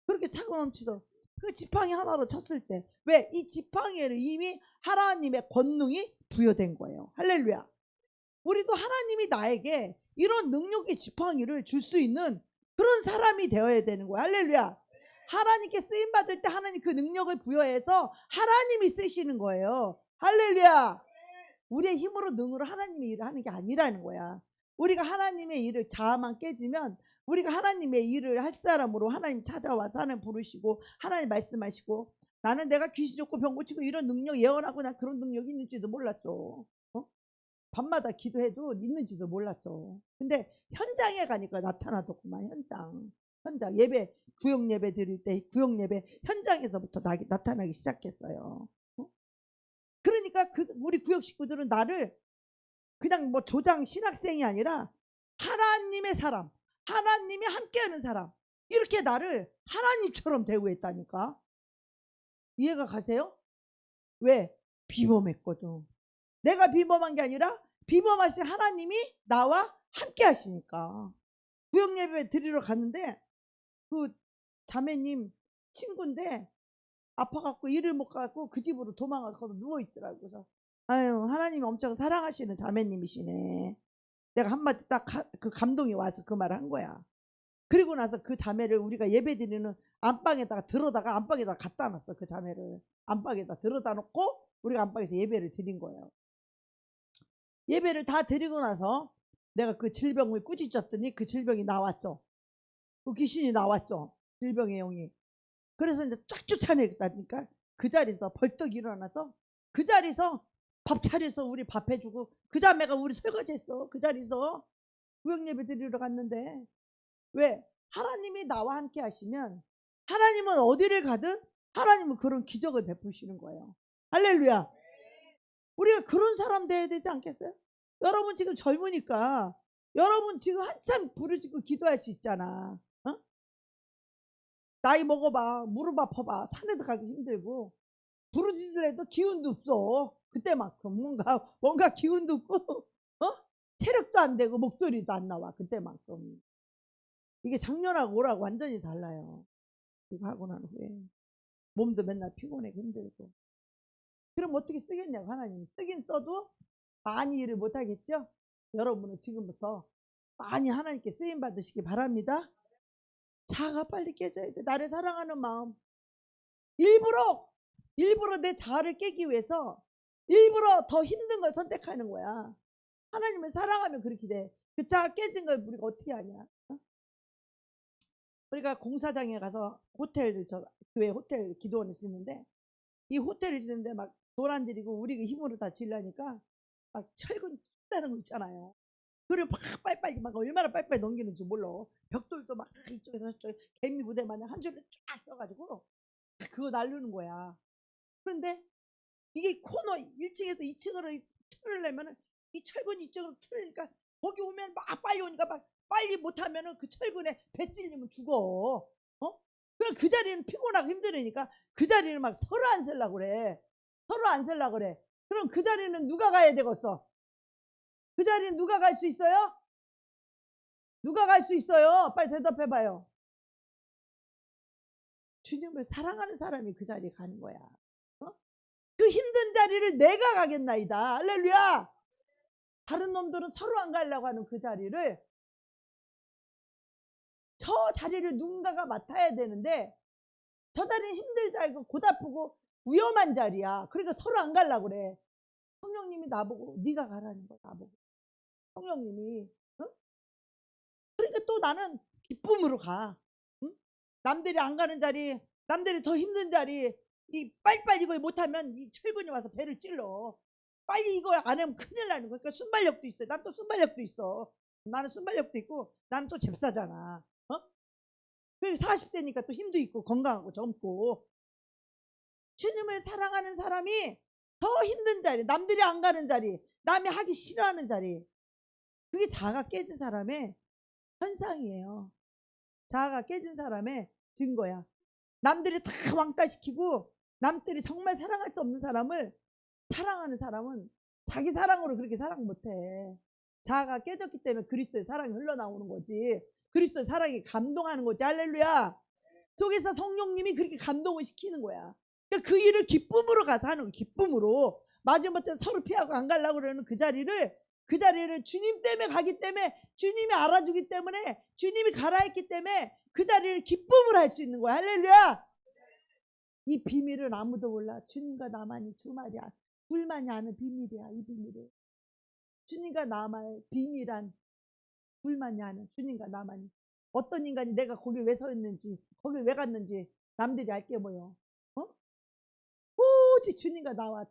그렇게 차고 넘치도록 그 지팡이 하나로 쳤을 때, 왜? 이 지팡이에는 이미 하나님의 권능이 부여된 거예요. 할렐루야. 우리도 하나님이 나에게 이런 능력의 지팡이를 줄 수 있는 그런 사람이 되어야 되는 거야. 할렐루야. 하나님께 쓰임 받을 때 하나님 그 능력을 부여해서 하나님이 쓰시는 거예요. 할렐루야. 우리의 힘으로 능으로 하나님의 일을 하는 게 아니라는 거야. 우리가 하나님의 일을 자아만 깨지면, 우리가 하나님의 일을 할 사람으로 하나님 찾아와서 하나님 부르시고 하나님 말씀하시고, 나는 내가 귀신 쫓고 병 고치고 이런 능력 예언하고 난 그런 능력이 있는지도 몰랐어. 밤마다 기도해도 있는지도 몰랐어. 근데 현장에 가니까 나타나더구만. 현장 예배, 구역 예배 드릴 때 구역 예배 현장에서부터 나타나기 시작했어요. 그러니까 우리 구역 식구들은 나를 그냥 뭐 조장 신학생이 아니라 하나님의 사람, 하나님이 함께하는 사람, 이렇게 나를 하나님처럼 대우했다니까. 이해가 가세요? 왜? 비범했거든. 내가 비범한 게 아니라 비범하신 하나님이 나와 함께 하시니까. 구역 예배 드리러 갔는데 그 자매님 친구인데 아파갖고 일을 못 가고 그 집으로 도망가서 누워있더라고. 그래서 아유, 하나님이 엄청 사랑하시는 자매님이시네. 내가 한마디 딱 그 감동이 와서 그 말을 한 거야. 그리고 나서 그 자매를 우리가 예배 드리는 안방에다가 갖다 놨어. 그 자매를 안방에다 들어다 놓고 우리가 안방에서 예배를 드린 거예요. 예배를 다 드리고 나서 내가 그 질병을 꾸짖었더니 그 질병이 나왔어. 그 귀신이 나왔어. 질병의 영이. 그래서 이제 쫙 쫓아내겠다니까 그 자리에서 벌떡 일어나서 그 자리에서 밥 차려서 우리 밥 해주고, 그 자매가 우리 설거지했어. 그 자리에서 구역 예배 드리러 갔는데, 왜? 하나님이 나와 함께 하시면 하나님은 어디를 가든 하나님은 그런 기적을 베푸시는 거예요. 할렐루야. 우리가 그런 사람 돼야 되지 않겠어요? 여러분 지금 젊으니까 여러분 지금 한참 부르짖고 기도할 수 있잖아. 나이 먹어봐, 무릎 아파봐, 산에도 가기 힘들고 부르짖으려도 기운도 없어. 그때만큼 뭔가 기운도 없고 체력도 안 되고 목소리도 안 나와. 그때만큼. 이게 작년하고 올하고 완전히 달라요. 이거 하고 난 후에 몸도 맨날 피곤해 힘들고. 그럼 어떻게 쓰겠냐고. 하나님 쓰긴 써도 많이 일을 못하겠죠. 여러분은 지금부터 많이 하나님께 쓰임 받으시기 바랍니다. 자아가 빨리 깨져야 돼. 나를 사랑하는 마음. 일부러 내 자아를 깨기 위해서 일부러 더 힘든 걸 선택하는 거야. 하나님을 사랑하면 그렇게 돼. 그 자아 깨진 걸 우리가 어떻게 하냐. 우리가 공사장에 가서 교회 호텔 기도원을 짓는데, 이 호텔을 짓는데 막 도란들이고 우리가 힘으로 다 지려니까 막 철근 끼다는 거 있잖아요. 그걸 막 빨리빨리 막 얼마나 빨리빨리 넘기는지 몰라. 벽돌도 막 이쪽에서 저쪽에 개미 부대 마냥 한 줄에 쫙 떠가지고 그거 날르는 거야. 그런데 이게 코너 1층에서 2층으로 틀으려면은 이 철근이 이쪽으로 틀으니까 거기 오면 막 빨리 오니까 막 빨리 못하면은 그 철근에 배 찔리면 죽어. 그냥 그 자리는 피곤하고 힘들으니까 그 자리를 막 서로 안 쓰려고 그래. 그럼 그 자리는 누가 가야 되겠어? 그 자리는 누가 갈 수 있어요? 누가 갈 수 있어요? 빨리 대답해봐요. 주님을 사랑하는 사람이 그 자리에 가는 거야. 그 힘든 자리를 내가 가겠나이다. 할렐루야. 다른 놈들은 서로 안 가려고 하는 그 자리를, 저 자리를 누군가가 맡아야 되는데 저 자리는 힘들지 않고 고달프고 위험한 자리야. 그러니까 서로 안 가려고 그래. 성령님이 나보고 네가 가라는 거야. 나보고 성령님이. 응? 그러니까 또 나는 기쁨으로 가. 응? 남들이 안 가는 자리, 남들이 더 힘든 자리, 이 빨리빨리 이걸 못하면 이 철군이 와서 배를 찔러. 빨리 이거 안 하면 큰일 나는 거야. 그러니까 순발력도 있어. 난 또 순발력도 있어. 나는 순발력도 있고 나는 또 잽싸잖아. 어? 40대니까 또 힘도 있고 건강하고 젊고. 주님을 사랑하는 사람이 더 힘든 자리, 남들이 안 가는 자리, 남이 하기 싫어하는 자리, 그게 자아가 깨진 사람의 현상이에요. 자아가 깨진 사람의 증거야. 남들이 다 왕따시키고 남들이 정말 사랑할 수 없는 사람을 사랑하는 사람은 자기 사랑으로 그렇게 사랑 못해. 자아가 깨졌기 때문에 그리스도의 사랑이 흘러나오는 거지. 그리스도의 사랑이 감동하는 거지. 할렐루야. 속에서 성령님이 그렇게 감동을 시키는 거야. 그러니까 그 일을 기쁨으로 가서 하는 거야. 기쁨으로. 마지못해 서로 피하고 안 가려고 그러는 그 자리를 주님 때문에 가기 때문에, 주님이 알아주기 때문에, 주님이 가라 했기 때문에 그 자리를 기쁨으로 할 수 있는 거야. 할렐루야. 이 비밀은 아무도 몰라. 주님과 나만이 둘만이 아는 비밀이야. 이 비밀을. 주님과 나만의 비밀한 둘만이 아는, 주님과 나만이. 어떤 인간이 내가 거기 왜 서 있는지, 거길 왜 갔는지 남들이 알게 뭐요. 어? 오직 주님과 나와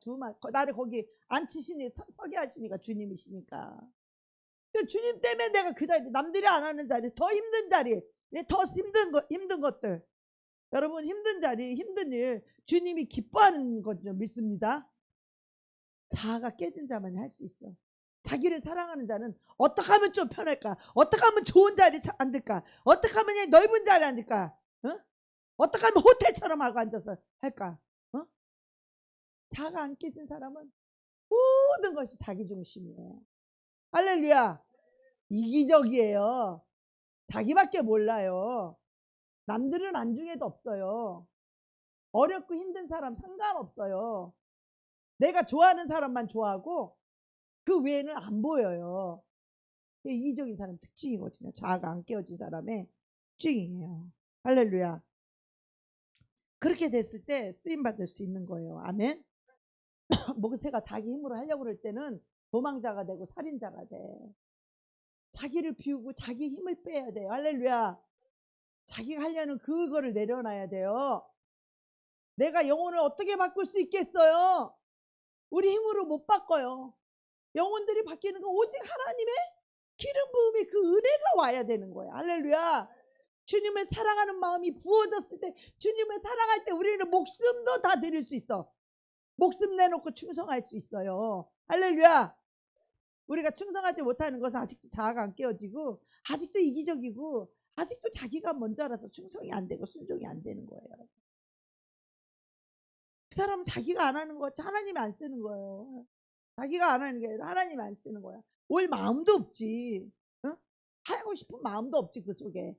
나를 거기 앉히시니 서게 하시니까 주님이시니까. 주님 때문에 내가 그 자리, 남들이 안 하는 자리, 더 힘든 자리, 더 힘든 것들, 여러분 힘든 자리, 힘든 일, 주님이 기뻐하는 거죠. 믿습니다. 자아가 깨진 자만이 할 수 있어. 자기를 사랑하는 자는 어떻게 하면 좀 편할까? 어떻게 하면 좋은 자리 앉을까? 어떻게 하면 넓은 자리 앉을까? 어? 어떻게 하면 호텔처럼 하고 앉아서 할까? 어? 자아가 안 깨진 사람은 모든 것이 자기 중심이에요. 할렐루야. 이기적이에요. 자기밖에 몰라요. 남들은 안중에도 없어요. 어렵고 힘든 사람 상관없어요. 내가 좋아하는 사람만 좋아하고 그 외에는 안 보여요. 이기적인 사람 특징이거든요. 자아가 안 깨어진 사람의 특징이에요. 할렐루야. 그렇게 됐을 때 쓰임받을 수 있는 거예요. 아멘. 모세가 자기 힘으로 하려고 그럴 때는 도망자가 되고 살인자가 돼. 자기를 비우고 자기 힘을 빼야 돼요. 할렐루야. 자기가 하려는 그거를 내려놔야 돼요. 내가 영혼을 어떻게 바꿀 수 있겠어요? 우리 힘으로 못 바꿔요. 영혼들이 바뀌는 건 오직 하나님의 기름 부음이, 그 은혜가 와야 되는 거예요. 할렐루야. 주님을 사랑하는 마음이 부어졌을 때, 주님을 사랑할 때 우리는 목숨도 다 드릴 수 있어. 목숨 내놓고 충성할 수 있어요. 할렐루야. 우리가 충성하지 못하는 것은 아직도 자아가 안 깨어지고, 아직도 이기적이고, 아직도 자기가 먼저 알아서 충성이 안 되고 순종이 안 되는 거예요. 그 사람은 자기가 안 하는 거 하나님이 안 쓰는 거예요. 자기가 안 하는 게 아니라 하나님이 안 쓰는 거야. 올 마음도 없지. 어? 하고 싶은 마음도 없지. 그 속에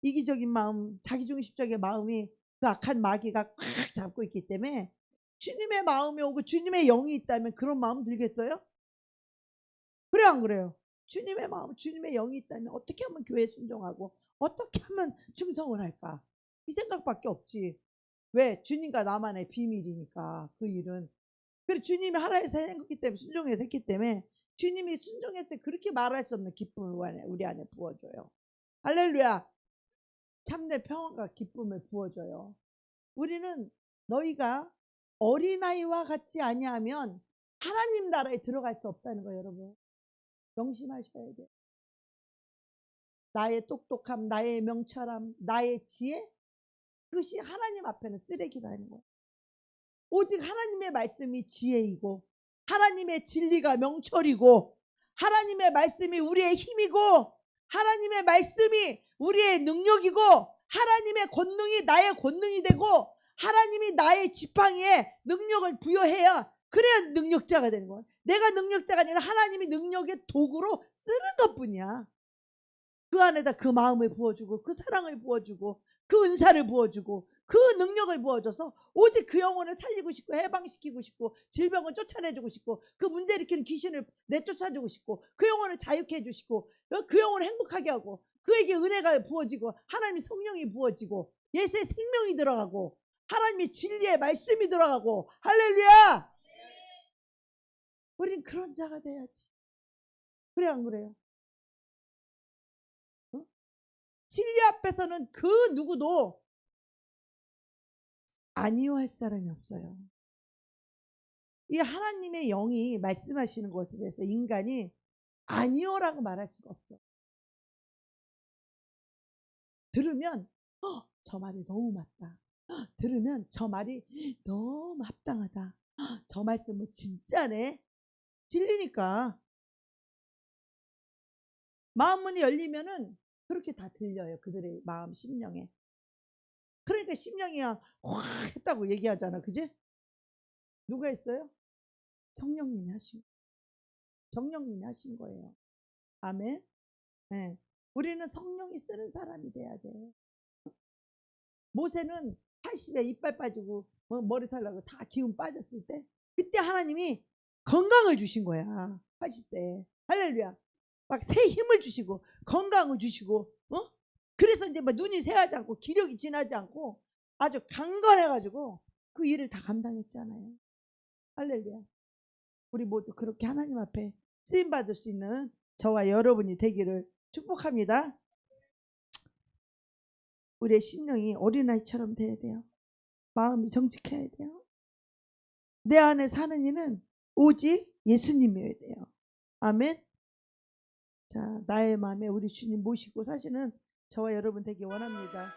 이기적인 마음, 자기중심적인 마음이, 그 악한 마귀가 꽉 잡고 있기 때문에 주님의 마음이 오고 주님의 영이 있다면 그런 마음 들겠어요? 그래 안 그래요? 주님의 마음, 주님의 영이 있다면 어떻게 하면 교회에 순종하고 어떻게 하면 충성을 할까? 이 생각밖에 없지. 왜? 주님과 나만의 비밀이니까. 그 일은. 그리고 주님이 하나에서 했기 때문에, 순종해서 했기 때문에 주님이 순종했을 때 그렇게 말할 수 없는 기쁨을 우리 안에 부어줘요. 할렐루야. 참된 평안과 기쁨을 부어줘요. 우리는 너희가 어린아이와 같지 아니하면 하나님 나라에 들어갈 수 없다는 거예요. 여러분 명심하셔야 돼요. 나의 똑똑함, 나의 명철함, 나의 지혜, 그것이 하나님 앞에는 쓰레기라는 거예요. 오직 하나님의 말씀이 지혜이고, 하나님의 진리가 명철이고, 하나님의 말씀이 우리의 힘이고, 하나님의 말씀이 우리의 능력이고, 하나님의 권능이 나의 권능이 되고, 하나님이 나의 지팡이에 능력을 부여해야, 그래야 능력자가 되는 거야. 내가 능력자가 아니라 하나님이 능력의 도구로 쓰는 것뿐이야. 그 안에다 그 마음을 부어주고, 그 사랑을 부어주고, 그 은사를 부어주고, 그 능력을 부어줘서 오직 그 영혼을 살리고 싶고, 해방시키고 싶고, 질병을 쫓아내주고 싶고, 그 문제 일으키는 귀신을 내쫓아주고 싶고, 그 영혼을 자유케 해주시고, 그 영혼을 행복하게 하고, 그에게 은혜가 부어지고, 하나님의 성령이 부어지고, 예수의 생명이 들어가고, 하나님의 진리의 말씀이 들어가고, 할렐루야. 우린 그런 자가 돼야지. 그래 안 그래요? 어? 진리 앞에서는 그 누구도 아니요 할 사람이 없어요. 이 하나님의 영이 말씀하시는 것에 대해서 인간이 아니요라고 말할 수가 없죠. 들으면 저 말이 너무 맞다. 들으면 저 말이 너무 합당하다. 저 말씀은 진짜네. 진리니까. 마음 문이 열리면은 그렇게 다 들려요. 그들의 마음 심령에. 그러니까 심령이야 확 했다고 얘기하잖아. 그지? 누가 했어요? 성령님이 하신 거예요. 정령님이 하신 거예요. 아멘. 네. 우리는 성령이 쓰는 사람이 돼야 돼. 모세는 80에 이빨 빠지고 머리 탈라고 다 기운 빠졌을 때 그때 하나님이 건강을 주신 거야. 80세에. 할렐루야. 막 새 힘을 주시고 건강을 주시고 그래서 이제 막 눈이 새하지 않고 기력이 지나지 않고 아주 강건해가지고 그 일을 다 감당했잖아요. 할렐루야. 우리 모두 그렇게 하나님 앞에 쓰임받을 수 있는 저와 여러분이 되기를 축복합니다. 우리의 심령이 어린아이처럼 돼야 돼요. 마음이 정직해야 돼요. 내 안에 사는 이는 오직 예수님이어야 돼요. 아멘. 자, 나의 마음에 우리 주님 모시고 사시는 저와 여러분 되기 원합니다.